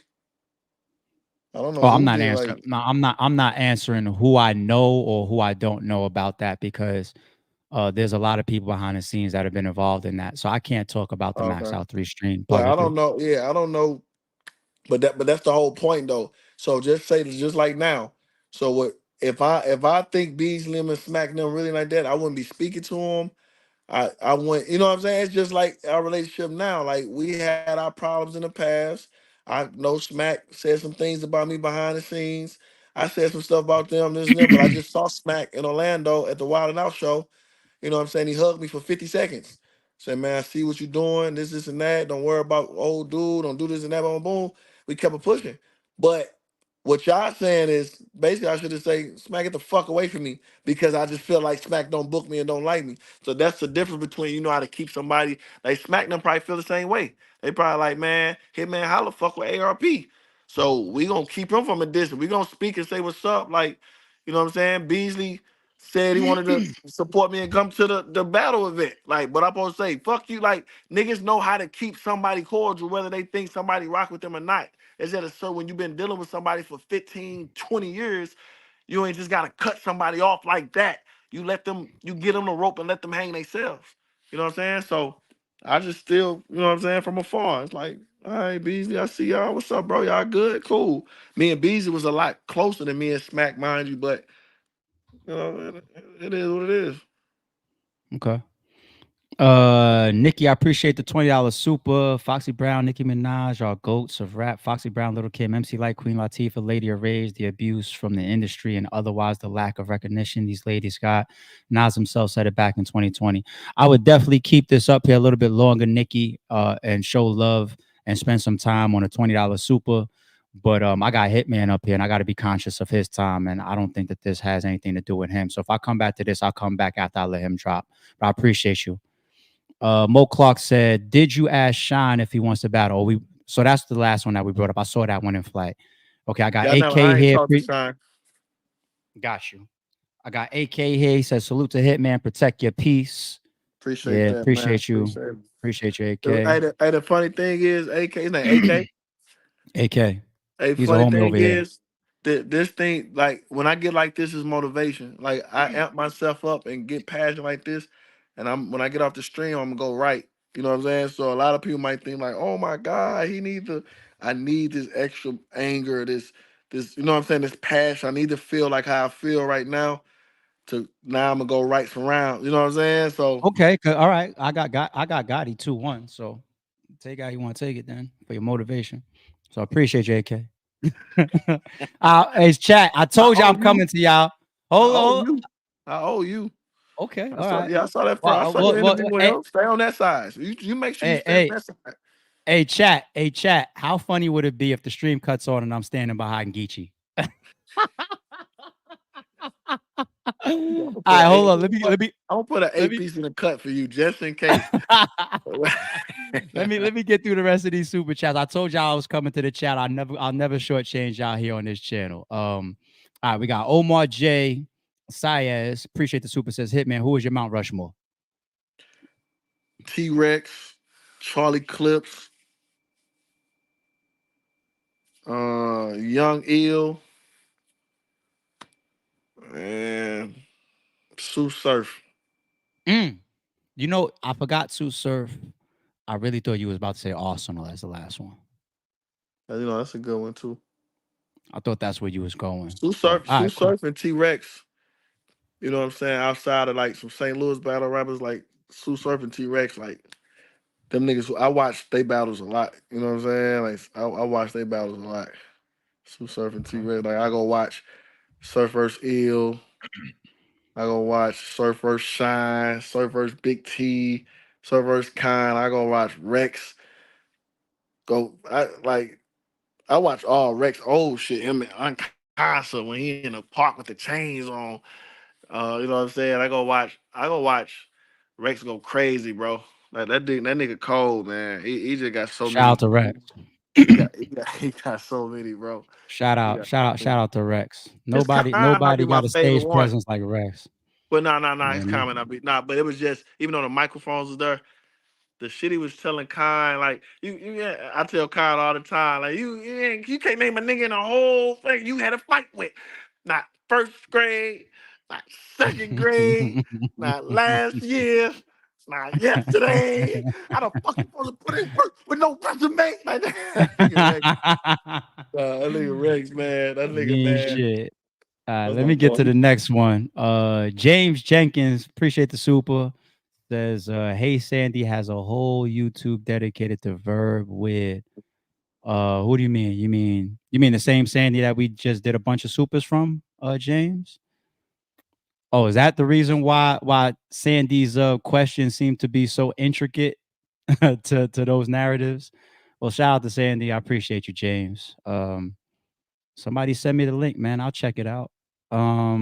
don't know Oh, I'm who not did. answering. Like, No, I'm not answering who I know or who I don't know about that, because there's a lot of people behind the scenes that have been involved in that. So I can't talk about the Max okay, Out 3 stream but I don't publicly. know. Yeah, I don't know. But that's the whole point though. So just say this, just like now. So what if I think Beasley and Smack them really like that, I wouldn't be speaking to them. I went, you know what I'm saying? It's just like our relationship now. Like we had our problems in the past. I know Smack said some things about me behind the scenes. I said some stuff about them, this and them, but I just saw Smack in Orlando at the Wild and Out show. You know what I'm saying? He hugged me for 50 seconds. Said, man, I see what you're doing, this, and that. Don't worry about old dude, don't do this and that, boom, boom. We kept it pushing. But what y'all saying is basically I should just say, Smack, get the fuck away from me because I just feel like Smack don't book me and don't like me. So that's the difference between you know how to keep somebody like Smack them probably feel the same way. They probably like, man, Hitman Holla fuck with ARP. So we gonna keep him from a distance. We gonna speak and say what's up. Like, you know what I'm saying? Beasley said he wanted to support me and come to the battle event. Like, but I'm supposed to say, fuck you. Like, niggas know how to keep somebody cordial, whether they think somebody rock with them or not. It's that so when you've been dealing with somebody for 15, 20 years, you ain't just gotta cut somebody off like that. You let them, you get them the rope and let them hang themselves. You know what I'm saying? So I just still, you know what I'm saying, from afar. It's like, all right, Beasley, I see y'all. What's up, bro? Y'all good? Cool. Me and Beasley was a lot closer than me and Smack, mind you, but you know, it is what it is. Okay. Nikki, I appreciate the $20 super. Foxy Brown, Nicki Minaj, our goats of rap. Foxy Brown, Little Kim, MC Light, Queen Latifah, Lady of Rage, the abuse from the industry and otherwise the lack of recognition these ladies got. Nas himself said it back in 2020. I would definitely keep this up here a little bit longer, Nikki, and show love and spend some time on a $20 super. But I got Hitman up here and I got to be conscious of his time. And I don't think that this has anything to do with him. So if I come back to this, I'll come back after I let him drop. But I appreciate you. Mo Clark said, "Did you ask Shine if he wants to battle?" So that's the last one that we brought up. I saw that one in flight. Okay, I got Yeah, I know. AK I ain't here. talked to Shine. Got you. I got AK here. He says, "Salute to Hitman. Protect your peace." Appreciate Yeah, that, man. appreciate you. Appreciate it. Appreciate you, Hey, AK. the funny thing is, AK, his name AK. AK. Hey, He's a funny homie thing over here. is that this thing, like when I get like this, is motivation. Like I amp myself up and get passionate like this, and I'm when I get off the stream, I'm gonna go right. You know what I'm saying? So a lot of people might think like, oh my God, he needs to. I need this extra anger, this, you know what I'm saying? This passion. I need to feel like how I feel right now. To now, I'm gonna go right from round. You know what I'm saying? So Okay, all right. I got Gotti 2-1. So take how you want to take it then for your motivation. So I appreciate you, AK. Hey, chat. I I told y'all owe I'm you. coming to y'all. I Hold owe on. you. I owe you. Okay, I all saw, right. yeah, I saw that. Well, I saw your interview with hey, him. Stay on that side. You make sure you hey, stay on hey, that side. hey, chat. How funny would it be if the stream cuts on and I'm standing behind Geechee? I'm All gonna put right, an hold eight. on. I'm gonna put an Let eight me piece in the cut for you just in case. let me get through the rest of these super chats. I told y'all I was coming to the chat. I'll never shortchange y'all here on this channel. All right, we got Omar J. Sayez. Appreciate the super says Hitman. Who is your Mount Rushmore? T Rex, Charlie Clips, Young Eel, and Sue Surf. Mm. You know, I forgot to surf. I really thought you was about to say Arsenal as the last one. That's a good one too. I thought that's where you was going. Sue But Surf, all Sue right, cool. Surf, and T Rex. You know what I'm saying? Outside of like some St. Louis battle rappers like Sue Surf and T Rex, like them niggas. I watch they battles a lot. You know what I'm saying? Like I watch they battles a lot. Sue Surf and T Okay. Rex. Like I go watch Surf vs. Ill. I go watch Surf vs. Shine. Surf vs. Big T. Surf vs. Kine. I go watch Rex. I watch all Rex old shit. Him and Uncasa when he in the park with the chains on. You know what I'm saying? I go watch Rex go crazy, bro. Like that nigga cold, man. He just got so Shout out many. to Rex. He got so many, bro. Shout He out, got shout so out, many. shout out to Rex. His Nobody, comment might be nobody my got a favorite stage one. presence like Rex. But no, You know his what I mean? comment I be nah. But it was just even though the microphones was there, the shit he was telling Kyle, like yeah, I tell Kyle all the time, like you can't name a nigga in the whole thing you had a fight with, not first grade, not second grade, not last year, not yesterday. How the fuck you supposed to put in work with no resume? Like that nigga Rex, that nigga Rex, man, that nigga Mean man, shit. that's Let my me get boy. to the next one. James Jenkins, appreciate the super. Says, hey Sandy has a whole YouTube dedicated to Verb with who do you mean? You mean the same Sandy that we just did a bunch of supers from, James? Oh, is that the reason why Sandy's questions seem to be so intricate to those narratives? Well, shout out to Sandy. I appreciate you, James. Somebody send me the link, man. I'll check it out. All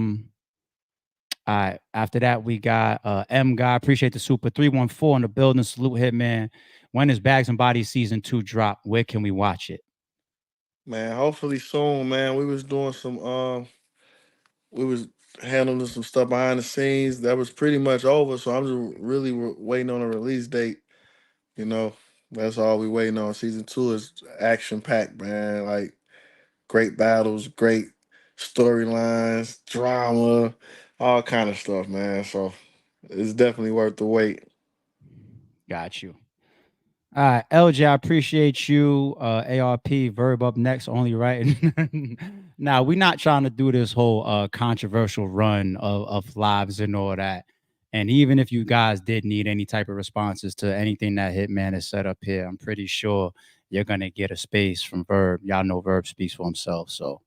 right. After that, we got M Guy. Appreciate the super 314 in the building. Salute Hitman. When is Bags and Bodies season 2 drop? Where can we watch it? Man, hopefully soon, man. We was handling some stuff behind the scenes that was pretty much over. So I'm just really waiting on a release date. You know, that's all we waiting on. Season 2 is action packed, man. Like great battles, great storylines, drama, all kind of stuff, man. So it's definitely worth the wait. Got you. All right, LJ, I appreciate you. ARP, Verb up next, only right. Now, we're not trying to do this whole controversial run of lives and all that. And even if you guys did need any type of responses to anything that Hitman has set up here, I'm pretty sure you're gonna get a space from Verb. Y'all know Verb speaks for himself. So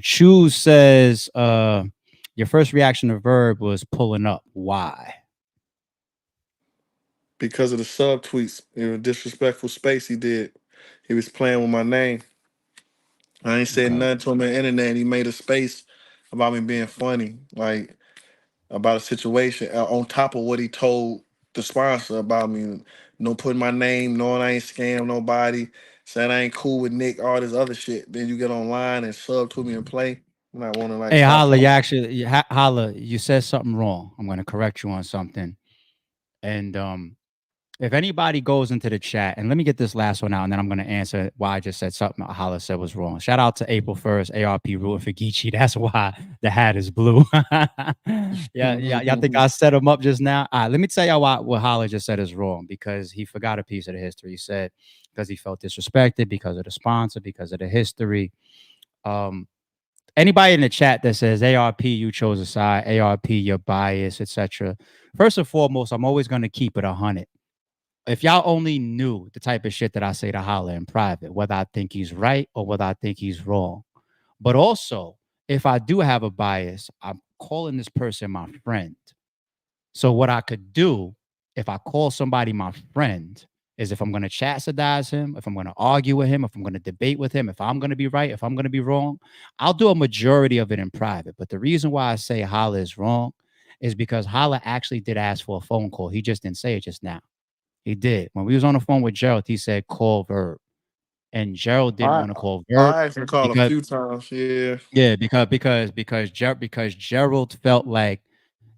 Choose says your first reaction to Verb was pulling up. Why? Because of the subtweets, disrespectful space he did. He was playing with my name. I ain't said Okay. nothing to him on the internet. And he made a space about me being funny, like about a situation on top of what he told the sponsor about me. No putting my name, knowing I ain't scam nobody, saying I ain't cool with Nick, all this other shit. Then you get online and sub to me and play. I'm not want to like Hey, stop Holla, talking. Holla, you said something wrong. I'm going to correct you on something. And if anybody goes into the chat, and let me get this last one out, and then I'm going to answer why I just said something Holla said was wrong. Shout out to April 1st, ARP rooting for Geechee. That's why the hat is blue. Yeah. Y'all think I set him up just now? All right, let me tell y'all what Holla just said is wrong because he forgot a piece of the history. He said because he felt disrespected, because of the sponsor, because of the history. Anybody in the chat that says ARP, you chose a side, ARP, you're biased, etc. First and foremost, I'm always going to keep it 100. If y'all only knew the type of shit that I say to Holla in private, whether I think he's right or whether I think he's wrong. But also, if I do have a bias, I'm calling this person my friend. So what I could do if I call somebody my friend is if I'm going to chastise him, if I'm going to argue with him, if I'm going to debate with him, if I'm going to be right, if I'm going to be wrong, I'll do a majority of it in private. But the reason why I say Holla is wrong is because Holla actually did ask for a phone call. He just didn't say it just now. He did. When we was on the phone with Gerald, he said call Verb. And Gerald didn't I want to call Verb I actually called a because few times. Yeah. yeah, because Gerald felt like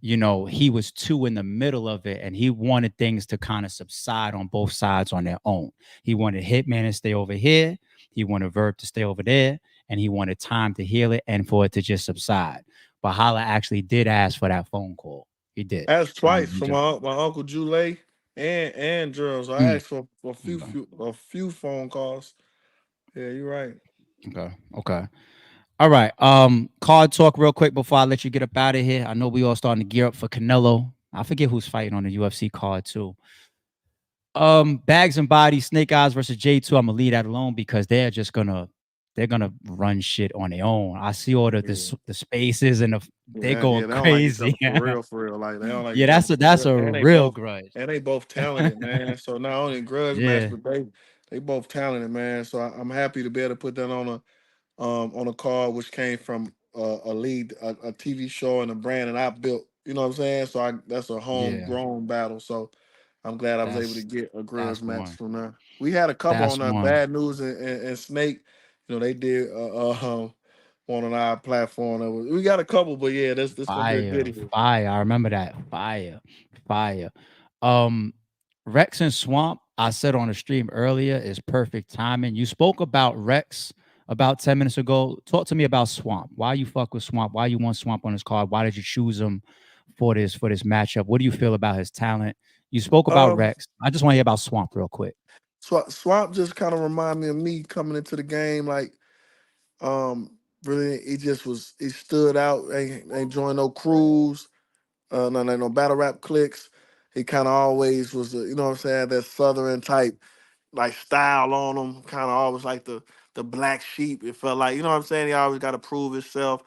he was too in the middle of it, and he wanted things to kind of subside on both sides on their own. He wanted Hitman to stay over here, he wanted Verb to stay over there, and he wanted time to heal it and for it to just subside. But Holla actually did ask for that phone call. He did. I asked twice He from jumped. my uncle Jule and Gerald. So I Mm, asked for okay. a few phone calls. Yeah, you're right. Okay. Okay. All right. Card talk real quick before I let you get up out of here. I know we all starting to gear up for Canelo. I forget who's fighting on the UFC card too. Bags and Bodies, Snake Eyes versus J2. I'm gonna leave that alone because they're gonna run shit on their own. I see all Yeah. the spaces and they're Yeah, going they don't like each crazy. other for real, for real. Like they don't like Yeah, each other for that's real. a real grudge. And they both talented, man. So not only grudge match, Yeah, but they both talented, man. So I'm happy to be able to put that on a card which came from a TV show and a brand that I built. You know what I'm saying? So that's a yeah. homegrown battle. So I'm glad I was able to That's get a grudge that's match one. from there. We had a couple That's on one. Bad News and Snake. You know, they did one on our platform. We got a couple, but yeah, this gonna be a Fire, goodie. fire. I remember that. Fire, fire. Um, Rex and Swamp, I said on the stream earlier, is perfect timing. You spoke about Rex about 10 minutes ago. Talk to me about Swamp. Why you fuck with Swamp? Why you want Swamp on his card? Why did you choose him for this matchup? What do you feel about his talent? You spoke about Um, Rex. I just want to hear about Swamp real quick. Swamp just kind of remind me of me coming into the game. Like, really, he just was. He stood out. Ain't joined no crews. No battle rap clicks. He kind of always was, you know what I'm saying, that southern type like style on him. Kind of always like the black sheep. It felt like, you know what I'm saying. He always got to prove himself.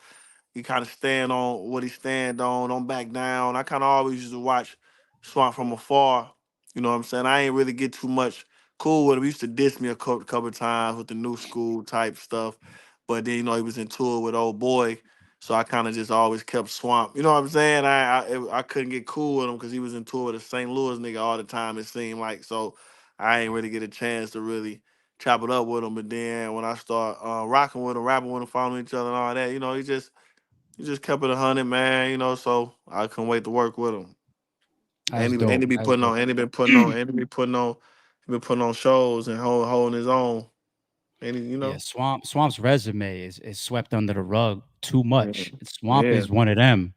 He kind of stand on what he stand on. Don't back down. I kind of always used to watch Swamp from afar. You know what I'm saying. I ain't really get too much cool with him. He used to diss me a couple times with the new school type stuff. But then he was in tour with old boy. So I kind of just always kept Swamp. You know what I'm saying? I couldn't get cool with him because he was in tour with a St. Louis nigga all the time. It seemed like so I ain't really get a chance to really chop it up with him. But then when I start rocking with him, rapping with him, following each other and all that, he just kept it 100, man. So I couldn't wait to work with him. That's dope. And he be That's putting on, dope. and he been putting on, and he be putting on, he been putting on shows and holding his own. And Yeah, Swamp's resume is swept under the rug too yeah, much. Swamp yeah, is one of them.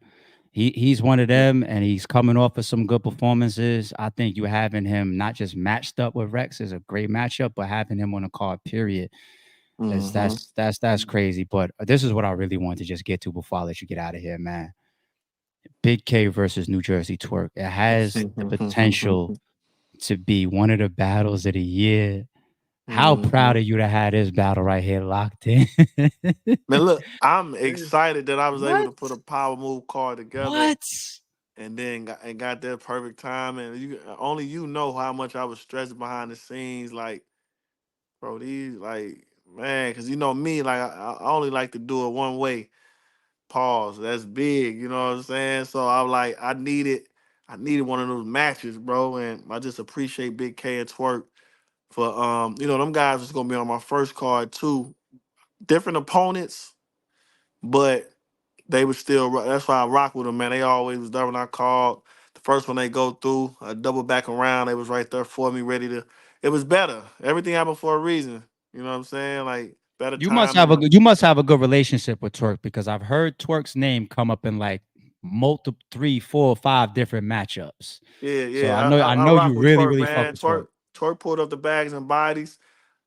He's one of yeah. them, and he's coming off of some good performances. I think you having him not just matched up with Rex is a great matchup, but having him on a card, period, is Mm-hmm. that's crazy. But this is what I really want to just get to before I let you get out of here, man. Big K versus New Jersey Twerk. It has the potential to be one of the battles of the year. How hmm proud of you to have this battle right here locked in. Man, look, I'm excited that I was able What? to put a power move card together What? and then got that perfect time. And only you know how much I was stressed behind the scenes. Like, bro, these like man, because you know me, like I only like to do it one way. Pause. That's big. You know what I'm saying? So I'm like, I needed one of those matches, bro. And I just appreciate Big K and Twerk for them guys was gonna be on my first card too. Different opponents, but they was still. That's why I rock with them, man. They always was there when I called. The first one they go through, I double back around. They was right there for me, ready to. It was better. Everything happened for a reason. You know what I'm saying? Like better timing. You must have a good relationship with Twerk because I've heard Twerk's name come up in like multiple 3, 4, 5 different matchups. Yeah, So yeah. I I know you rock with really, Twerk, really fuck man. with Twerk. Twerk pulled up the bags and bodies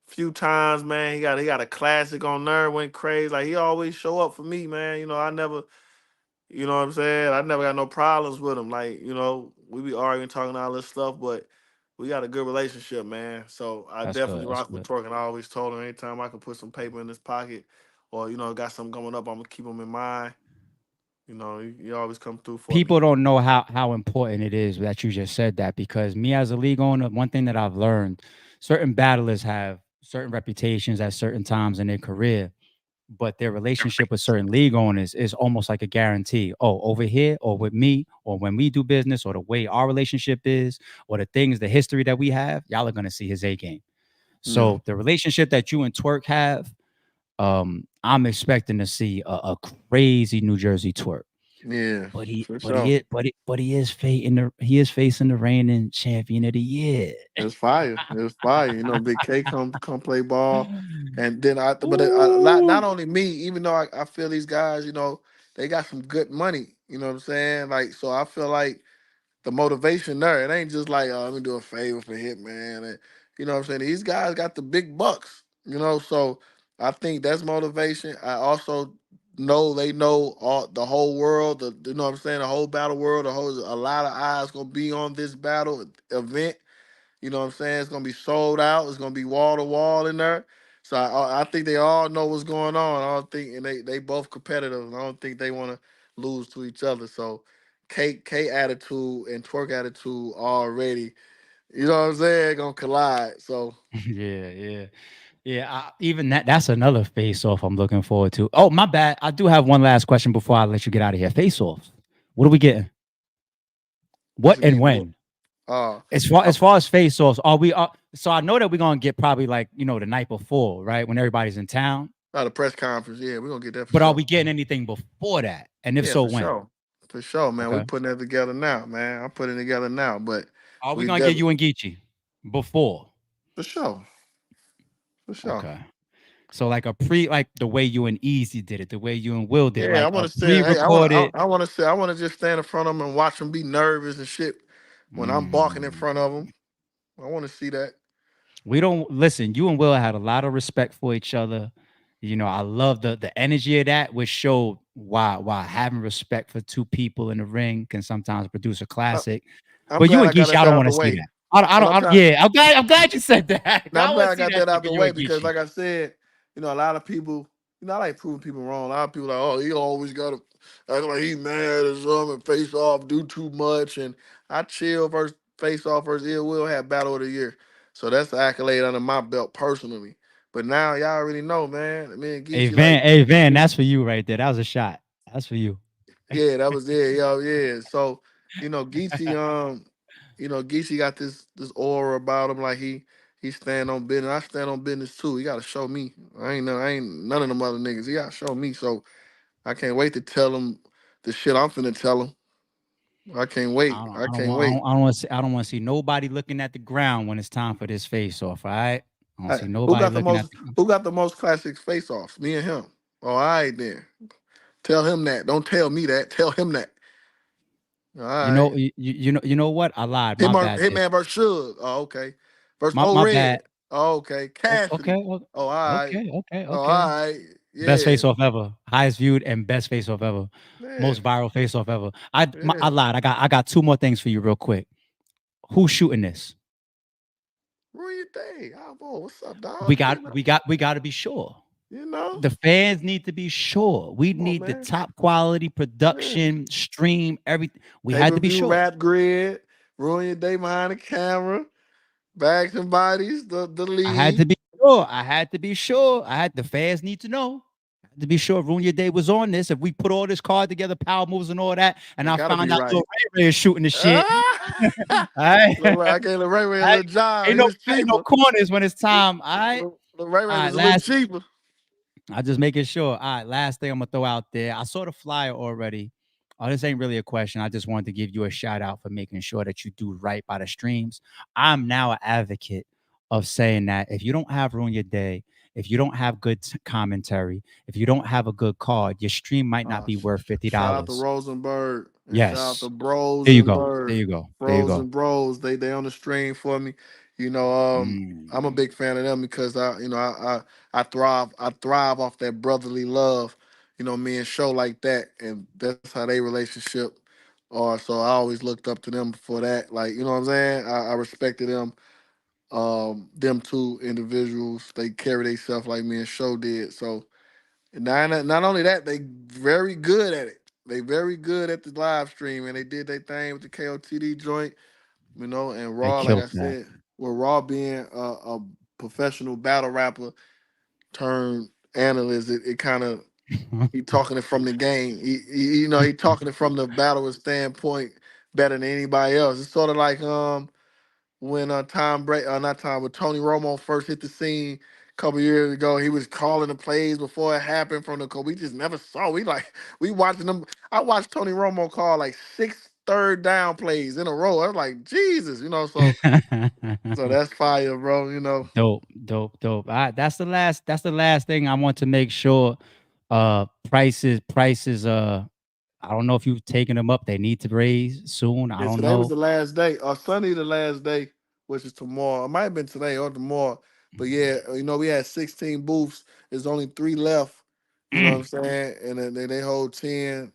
a few times, man. He got a classic on there, went crazy. Like he always show up for me, man. I never, you know what I'm saying? I never got no problems with him. Like, we be arguing, talking all this stuff, but we got a good relationship, man. So I That's good. definitely That's rock with good. Twerk, and I always told him anytime I could put some paper in his pocket or, got something coming up, I'm gonna keep him in mind. He always come through for me. People don't know how important it is that you just said that because me as a league owner, one thing that I've learned, certain battlers have certain reputations at certain times in their career, but their relationship with certain league owners is almost like a guarantee. Oh, over here or with me or when we do business or the way our relationship is or the things, the history that we have, y'all are gonna see his A game. Yeah. So the relationship that you and Twerk have, I'm expecting to see a crazy New Jersey Twerk. Yeah, But he for but he sure. is but he is facing the reigning champion of the year. It's fire. It's fire. Big K come play ball, and then but a lot. Ooh. Not only me, even though I feel these guys, they got some good money. You know what I'm saying? Like, so I feel like the motivation there. It ain't just like, oh, let me do a favor for Hitman. And, you know what I'm saying? These guys got the big bucks, so I think that's motivation. I also know they know all the whole world, you know what I'm saying, the whole battle world, a lot of eyes gonna be on this battle event. You know what I'm saying? It's gonna be sold out. It's gonna be wall to wall in there. So I think they all know what's going on. I don't think, and they both competitive. And I don't think they want to lose to each other. So K attitude and twerk attitude already. You know what I'm saying? Gonna collide. So Yeah, yeah. Yeah, even that's another face off I'm looking forward to. Oh, my bad. I do have one last question before I let you get out of here. Face offs. What are we getting? what What you and mean? What? when? Uh, As far as face offs, are we? So I know that we're gonna get probably like the night before, right, when everybody's in town. Not a press conference. Yeah, we're gonna get that for But are sure. we getting anything before that? And if Yeah, so, for when? sure. For sure, man. We Okay. putting that together now, man. I'm putting it together now, but Are we we gonna get definitely you and Geechee before? for sure. For sure. Okay. So like like the way you and Easy did it, the way you and Will did it, Yeah, I like want a to say, hey, pre-recorded. I want to say, I want to just stand in front of them and watch them be nervous and shit when I'm barking in Mm. front of them. I want to see that. We don't listen. You and Will had a lot of respect for each other. I love the energy of that, which showed why having respect for two people in the ring can sometimes produce a I, classic. I'm But you glad and I got Geechee, that I don't out want the to see way, that. I don't. I and don't. Yeah, I'm glad you said that. I'm I glad want I to see got that that shit out for the you way and because, Geechee. like I said, a lot of people, I like proving people wrong. A lot of people like, oh, he always got to act like he mad or something and face off, do too much, and I chill versus face off versus ill will have battle of the year, so that's the accolade under my belt personally. But now y'all already know, man. Me and Geechee like. Hey Van, that's for you right there. That was a shot. That's for you. Yeah, that was it. Yo, yeah. So, Geechee, Geechee got this aura about him, like he stand on business. I stand on business too. He gotta show me. I ain't none of them other niggas. He gotta show me. So I can't wait to tell him the shit I'm finna tell him. I can't wait. I can't wait. I don't want to see. I don't want to see nobody looking at the ground when it's time for this face off. All right. I don't Hey, see nobody looking at the. who got the most classic face offs? Me and him. Oh, all right then. Tell him that. Don't tell me that. Tell him that. All right. You know what? I lied. My bad. There. Hitman versus Suge. Oh, okay. Versus My O bad. Red. Oh, okay. Okay. Cassidy. Oh, all right. Oh, all Okay. right. Best Yeah. face off ever. Highest viewed and best face off ever. Yeah. Most viral face off ever. I Yeah. lied. I got two more things for you real quick. Who's shooting this? Ruin your day. Oh, boy, what's up, We dog? got we got to be sure. You know? The fans need to be sure. We Come on, need the man. top quality Yeah. production, stream, everything. We had to be Pay-per-view sure. rap grid. Ruin your day behind the camera. Bags and bodies, the I had to lead. be sure. I had to be sure. I had the fans need to know. I had to be sure Ruin Your Day was on this. If we put all this card together, power moves and all that, and It I gotta found be out Lil right. Ray Ray is shooting the shit. Ah! All right. I gave Lil Ray Ray a I, little job. ain't He no was ain't no cheaper. corners when it's time. All right. Lil Ray All Ray right. was a little Last cheaper. I just making sure. All right, last thing I'm gonna throw out there. I saw the flyer already. Oh, this ain't really a question. I just wanted to give you a shout out for making sure that you do right by the streams. I'm now an advocate of saying that if you don't have Ruin Your Day, if you don't have good commentary, if you don't have a good card, your stream might not be worth fifty Shout out to dollars. Rosenberg and shout out to Yes. Bros There you and go. There Bird. you go. There you Bros go. and Bros, they on the stream for me. I'm a Mm. big fan of them because I thrive off that brotherly love. Me and show like that, and that's how they relationship are. So I always looked up to them for that. Like, you know what I'm saying? I respected them. Them two individuals, they carry themselves like me and show did. So and not only that, they very good at it. They very good at the live stream, and they did their thing with the KOTD joint, and They Raw, like killed I that. said, with Raw being a professional battle rapper turned analyst, it kind of he talking it from the game. He talking it from the battler standpoint better than anybody else. It's sort of like when not Tom, but Tony Romo first hit the scene a couple years ago. He was calling the plays before it happened from the. We just never saw. We watching them. I watched Tony Romo call like six third down plays in a row. I was like, Jesus, so that's fire, bro. Dope. All right, that's the last thing I want to make sure. Prices. I don't know if you've taken them up. They need to raise soon. I Yeah, don't today was know. the last day, or Sunday the last day, which is tomorrow. It might have been today or tomorrow. But yeah, we had 16 booths. There's only 3 left. You know what I'm Mm, saying? And then they hold 10.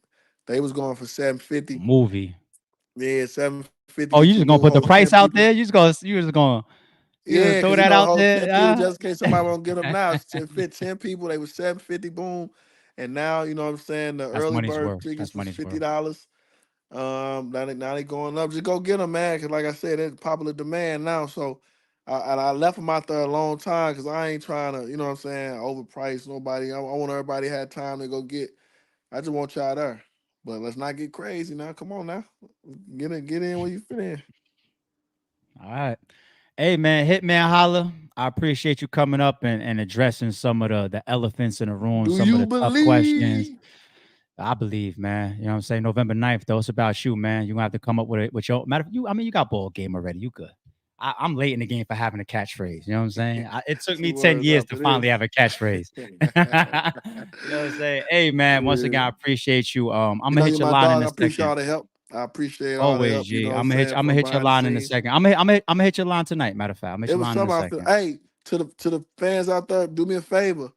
They was going for 750. movie. Yeah, 750 get Oh, your you just booth gonna put hold the 10 price out people. there? You just gonna Yeah, throw because that out hold 10 people there? just in case somebody won't get them now. It's 10 people. They was 750, boom. And now, you know what I'm saying? The That's early money's bird worth. tickets That's was money's worth. $50. Now they going up. Just go get them, man. Cause like I said, it's popular demand now. So I left them out there a long time because I ain't trying to, you know what I'm saying, overprice nobody. I want everybody had time to go get. I just want y'all there. But let's not get crazy now. Come on now. Get in where you fit in. All right. Hey man, Hitman Holla. I appreciate you coming up and addressing some of the elephants in the room, Do some of you the tough questions. believe? I believe, man. You know what I'm saying? November 9th, though. It's about you, man. You're gonna have to come up with it with your matter of you. I mean, you got ball game already. You good. I'm late in the game for having a catchphrase. You know what I'm saying? It took me Two 10 words years to after finally this. have a catchphrase. You know what I'm saying? Hey man, once again, Yeah. I appreciate you. I'm You gonna know, hit you're your my line in dog. a I appreciate second. all the help. I appreciate all the Always, help, you G. know what I'm saying, I'm gonna from hit your behind the line in a scenes. second. I'm gonna hit your line tonight. Matter of fact, I'm gonna hit It your was line in a something I feel. second. Hey, to the fans out there, do me a favor.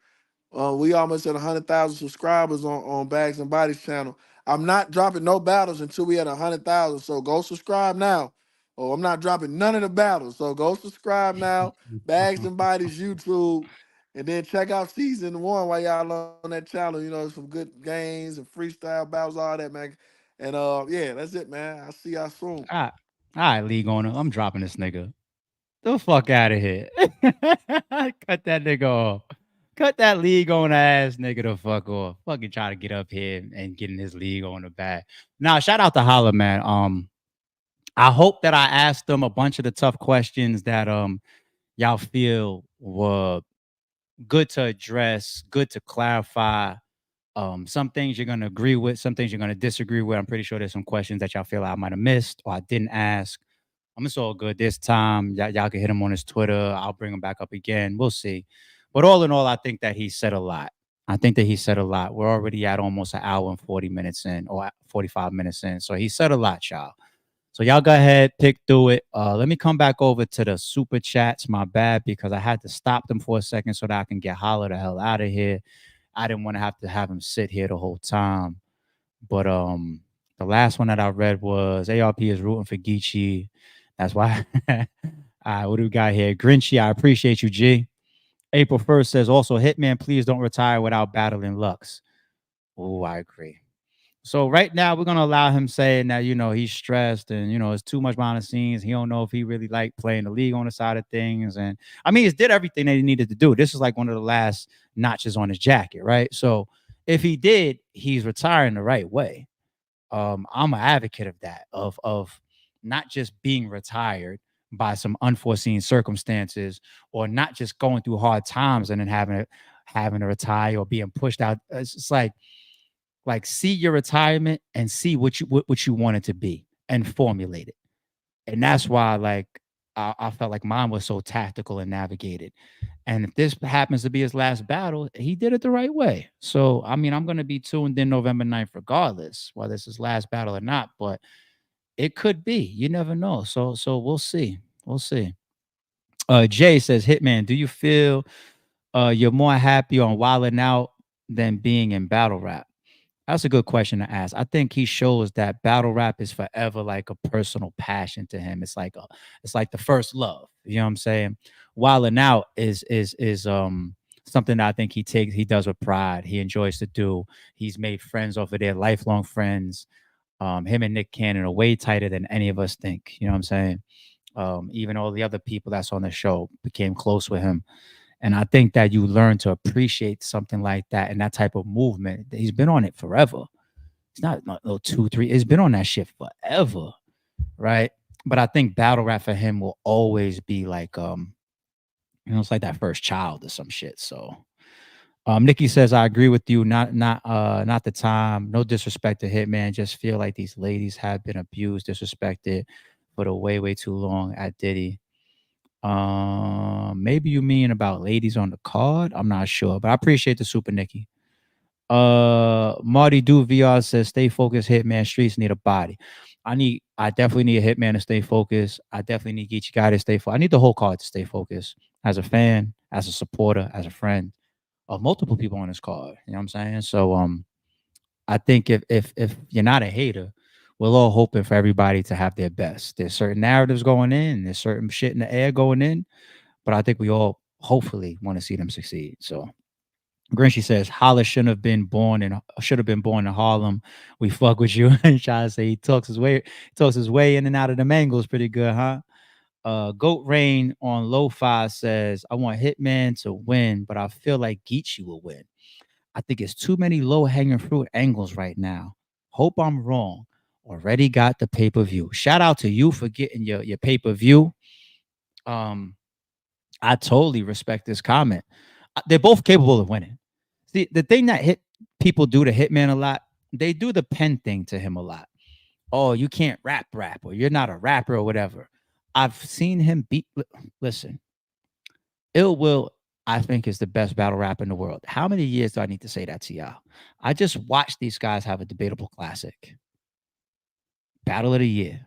We almost at 100,000 subscribers on Bags and Bodies channel. I'm not dropping no battles until we at 100,000. So go subscribe now. Oh, I'm not dropping none of the battles. So go subscribe now. Bags and Bodies YouTube, and then check out season 1 while y'all on that channel. Some good games and freestyle battles, all that, man. And yeah, that's it, man. I'll see y'all soon. All right, league owner. I'm dropping this nigga. The fuck out of here. Cut that nigga off. Cut that league on ass nigga the fuck off. Fucking try to get up here and get in his league on the back. Now, shout out to Holla, man. I hope that I asked them a bunch of the tough questions that y'all feel were good to address, good to clarify. Some things you're gonna agree with, some things you're gonna disagree with. I'm pretty sure there's some questions that y'all feel I might have missed or I didn't ask. It's all good this time. Y'all can hit him on his Twitter. I'll bring him back up again. We'll see. But all in all, I think that he said a lot. I think that he said a lot. We're already at almost an hour and 40 minutes in or 45 minutes in. So he said a lot, y'all. So y'all go ahead, pick through it. Let me come back over to the super chats. My bad, because I had to stop them for a second so that I can get Holla the hell out of here. I didn't want to have him sit here the whole time. But the last one that I read was ARP is rooting for Geechee. That's why. All right, what do we got here? Grinchy, I appreciate you, G. April 1st says also, Hitman, please don't retire without battling Lux. Oh, I agree. So right now we're gonna allow him saying that he's stressed and it's too much behind the scenes. He don't know if he really like playing the league on the side of things. And I mean, he did everything that he needed to do. This is like one of the last notches on his jacket, right? So if he did, he's retiring the right way. I'm an advocate of that, of not just being retired by some unforeseen circumstances, or not just going through hard times and then having to retire or being pushed out. It's just like see your retirement and see what you want it to be and formulate it. And that's why I felt like mine was so tactical and navigated. And if this happens to be his last battle, he did it the right way. So I mean, I'm gonna be tuned in November 9th, regardless, whether it's his last battle or not. But it could be. You never know. So we'll see. We'll see. Jay says, Hitman, do you feel you're more happy on wilding out than being in battle rap? That's a good question to ask. I think he shows that battle rap is forever like a personal passion to him. It's like the first love. You know what I'm saying? Wilding out is something that I think he does with pride. He enjoys to do. He's made friends over there, lifelong friends. Him and Nick Cannon are way tighter than any of us think. You know what I'm saying? Even all the other people that's on the show became close with him. And I think that you learn to appreciate something like that and that type of movement. He's been on it forever. It's not no 2, 3. It's been on that shit forever, right? But I think battle rap for him will always be like, it's like that first child or some shit. So, Nikki says, I agree with you. Not the time. No disrespect to Hitman. Just feel like these ladies have been abused, disrespected for the way too long at Diddy. Maybe you mean about ladies on the card. I'm not sure, but I appreciate the super Nikki. Marty Do VR says, "Stay focused, Hitman. Streets need a body. I definitely need a Hitman to stay focused. I definitely need Geechee Guy to stay focused. I need the whole card to stay focused. As a fan, as a supporter, as a friend of multiple people on this card. You know what I'm saying? So I think if you're not a hater, we're all hoping for everybody to have their best. There's certain narratives going in, there's certain shit in the air going in, but I think we all hopefully want to see them succeed. So Grinchy says Holla should have been born in Harlem. We fuck with you. And try to say he talks his way in and out of the mangles pretty good, huh? Goat Rain on Lo-Fi says, I want Hitman to win, but I feel like Geechee will win. I think it's too many low-hanging fruit angles right now. Hope I'm wrong. Already got the pay-per-view. Shout out to you for getting your pay-per-view. I totally respect this comment. They're both capable of winning. See, the thing that people do to Hitman a lot, they do the pen thing to him a lot. Oh, you can't rap, or you're not a rapper or whatever. I've seen him beat. Listen, Ill Will, I think, is the best battle rapper in the world. How many years do I need to say that to y'all? I just watched these guys have a debatable classic. Battle of the year,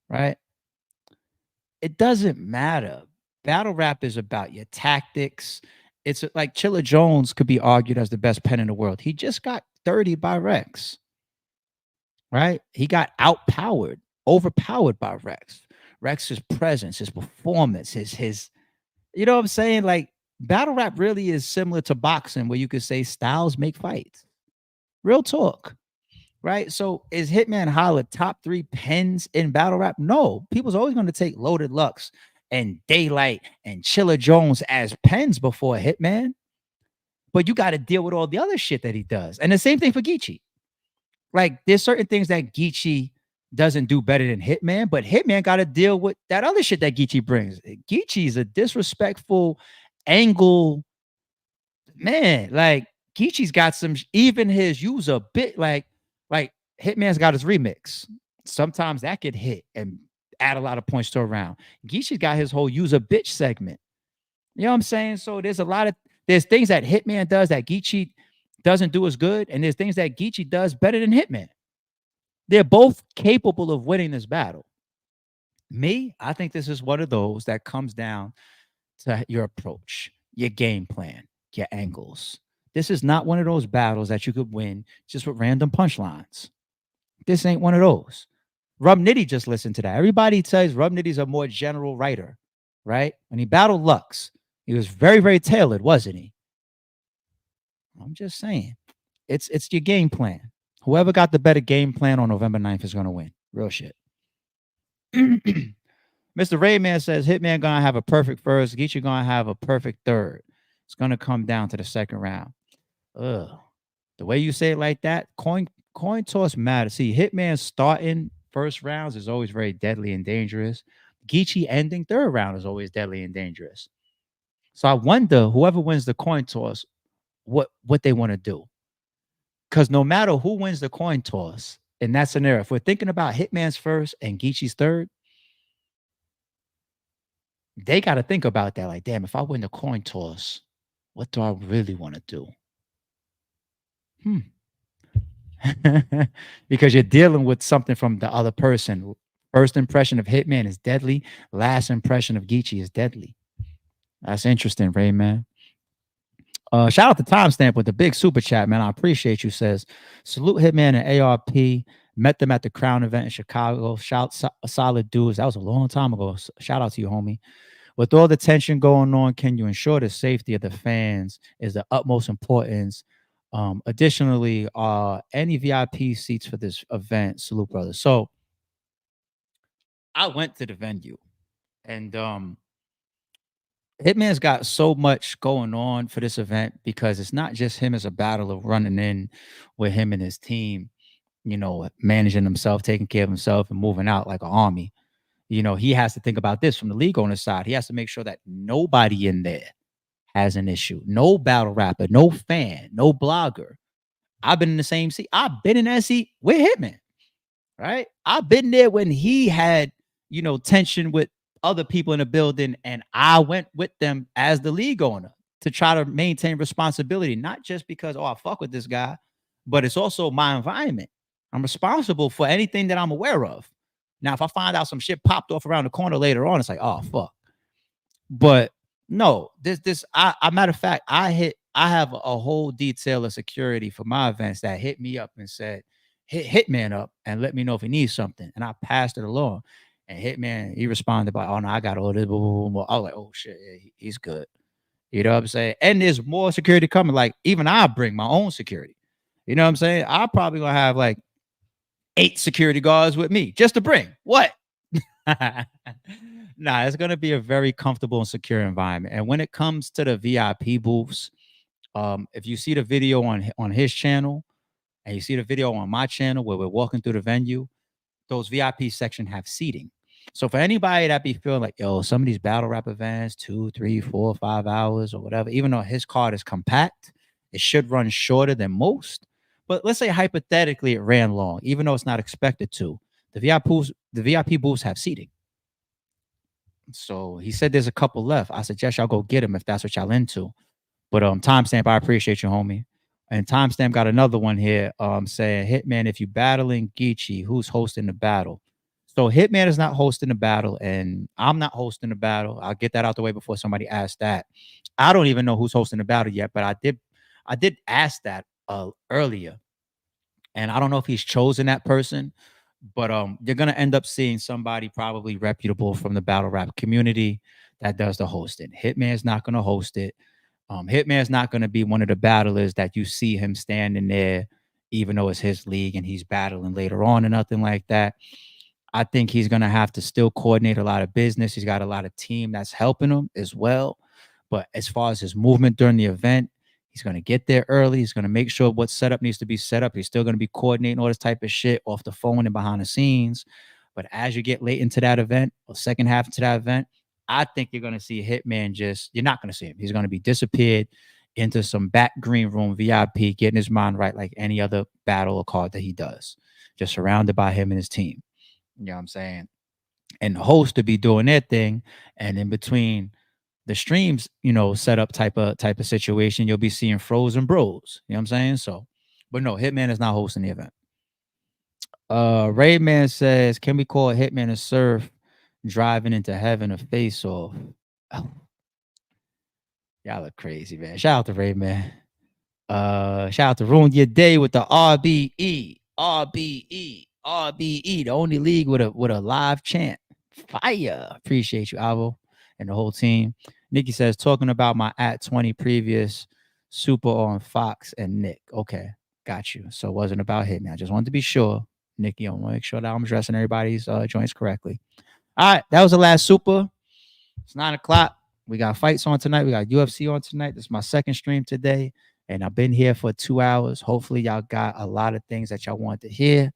right? It doesn't matter. Battle rap is about your tactics. It's like Chilla Jones could be argued as the best pen in the world. He just got 30 by Rex, right? He got overpowered by Rex. Rex's presence, his performance, his you know what I'm saying? Like battle rap really is similar to boxing, where you could say styles make fights. Real talk, right? So is Hitman Holla top 3 pens in battle rap? No, people's always going to take Loaded Lux and Daylight and Chilla Jones as pens before Hitman. But you got to deal with all the other shit that he does. And the same thing for Geechee. Like there's certain things that Geechee doesn't do better than Hitman, but Hitman got to deal with that other shit that Geechee brings. Geechee's a disrespectful angle man. Like Geechee's got some, even his use a bit like Hitman's got his remix. Sometimes that could hit and add a lot of points to a round. Geechee's got his whole use a bitch segment. You know what I'm saying? So there's things that Hitman does that Geechee doesn't do as good, and there's things that Geechee does better than Hitman. They're both capable of winning this battle. Me, I think this is one of those that comes down to your approach, your game plan, your angles. This is not one of those battles that you could win just with random punchlines. This ain't one of those. Rub Nitty just listened to that. Everybody says Rub Nitty's a more general writer, right? When he battled Lux, he was very, very tailored, wasn't he? I'm just saying. It's your game plan. Whoever got the better game plan on November 9th is going to win. Real shit. Mr. Rayman says Hitman gonna have a perfect first. Geechee gonna have a perfect third. It's gonna come down to the second round. Ugh. The way you say it like that, coin toss matters. See, Hitman starting first rounds is always very deadly and dangerous. Geechee ending third round is always deadly and dangerous. So I wonder whoever wins the coin toss, what they want to do. Because no matter who wins the coin toss in that scenario, if we're thinking about Hitman's first and Geechee's third, they got to think about that. Like, damn, if I win the coin toss, what do I really want to do? Because you're dealing with something from the other person. First impression of Hitman is deadly. Last impression of Geechee is deadly. That's interesting, Ray, man. Shout out to Timestamp with the big super chat, man. I appreciate you. Says, salute Hitman and ARP. Met them at the Crown event in Chicago. Solid dudes. That was a long time ago. Shout out to you, homie. With all the tension going on, can you ensure the safety of the fans is the utmost importance? Additionally, any VIP seats for this event? Salute, brother. So I went to the venue, and Hitman's got so much going on for this event because it's not just him as a battler running in with him and his team, you know, managing himself, taking care of himself, and moving out like an army. You know, he has to think about this from the league owner side. He has to make sure that nobody in there has an issue. No battle rapper, no fan, no blogger. I've been in the same seat. I've been in that seat with Hitman, right? I've been there when he had, you know, tension with other people in the building, and I went with them as the league owner. to try to maintain responsibility, not just because, oh, I fuck with this guy, but it's also my environment. I'm responsible for anything that I'm aware of. Now, if I find out some shit popped off around the corner later on, it's like, oh fuck. But no, matter of fact, I have a whole detail of security for my events that hit me up and said, hit Hitman up and let me know if he needs something. And I passed it along. And Hitman, he responded by, oh no, I got all this. Blah, blah, blah. I was like, oh shit, yeah, he's good. You know what I'm saying? And there's more security coming. Like, even I bring my own security. You know what I'm saying? I probably gonna have like 8 security guards with me just to bring. What? Nah, it's gonna be a very comfortable and secure environment. And when it comes to the VIP booths, if you see the video on his channel and you see the video on my channel where we're walking through the venue, those VIP section have seating. So for anybody that be feeling like, yo, some of these battle rap events, 2, 3, 4, 5 hours or whatever, even though his card is compact, it should run shorter than most. But let's say hypothetically it ran long, even though it's not expected to. The VIP booths have seating. So he said there's a couple left. I suggest y'all go get them if that's what y'all into. But Timestamp, I appreciate you, homie. And Timestamp got another one here saying, Hitman, if you battling Geechee, who's hosting the battle? So Hitman is not hosting the battle, and I'm not hosting the battle. I'll get that out the way before somebody asks that. I don't even know who's hosting the battle yet, but I did ask that earlier. And I don't know if he's chosen that person, but you're gonna end up seeing somebody probably reputable from the battle rap community that does the hosting. Hitman's not gonna host it. Hitman's not gonna be one of the battlers that you see him standing there, even though it's his league and he's battling later on and nothing like that. I think he's gonna have to still coordinate a lot of business. He's got a lot of team that's helping him as well. But as far as his movement during the event, he's going to get there early. He's going to make sure what setup needs to be set up. He's still going to be coordinating all this type of shit off the phone and behind the scenes. But as you get late into that event or second half into that event, I think you're going to see Hitman you're not going to see him. He's going to be disappeared into some back green room VIP, getting his mind right like any other battle or card that he does, just surrounded by him and his team. You know what I'm saying? And the host to be doing their thing. And in between the streams, setup type of situation, you'll be seeing Frozen Bros. You know what I'm saying? So, but no, Hitman is not hosting the event. Rayman says, can we call Hitman a surf driving into heaven a face off? Oh. Y'all look crazy, man. Shout out to Rayman. Shout out to Ruin Your Day with the RBE. The only league with a live chant. Fire. Appreciate you, Avo, and the whole team. Nikki says, talking about my @20 previous super on Fox and Nick. Okay, got you. So it wasn't about Hitman. I just wanted to be sure. Nikki, I want to make sure that I'm addressing everybody's joints correctly. All right, that was the last super. It's 9 o'clock. We got fights on tonight. We got UFC on tonight. This is my second stream today, and I've been here for 2 hours. Hopefully, y'all got a lot of things that y'all want to hear.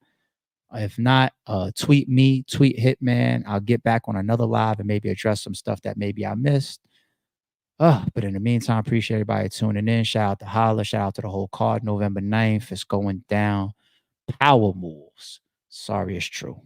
If not, tweet me, tweet Hitman. I'll get back on another live and maybe address some stuff that maybe I missed. But in the meantime, appreciate everybody tuning in. Shout out to Holla. Shout out to the whole card. November 9th. It's going down. Power moves. Sorry, it's true.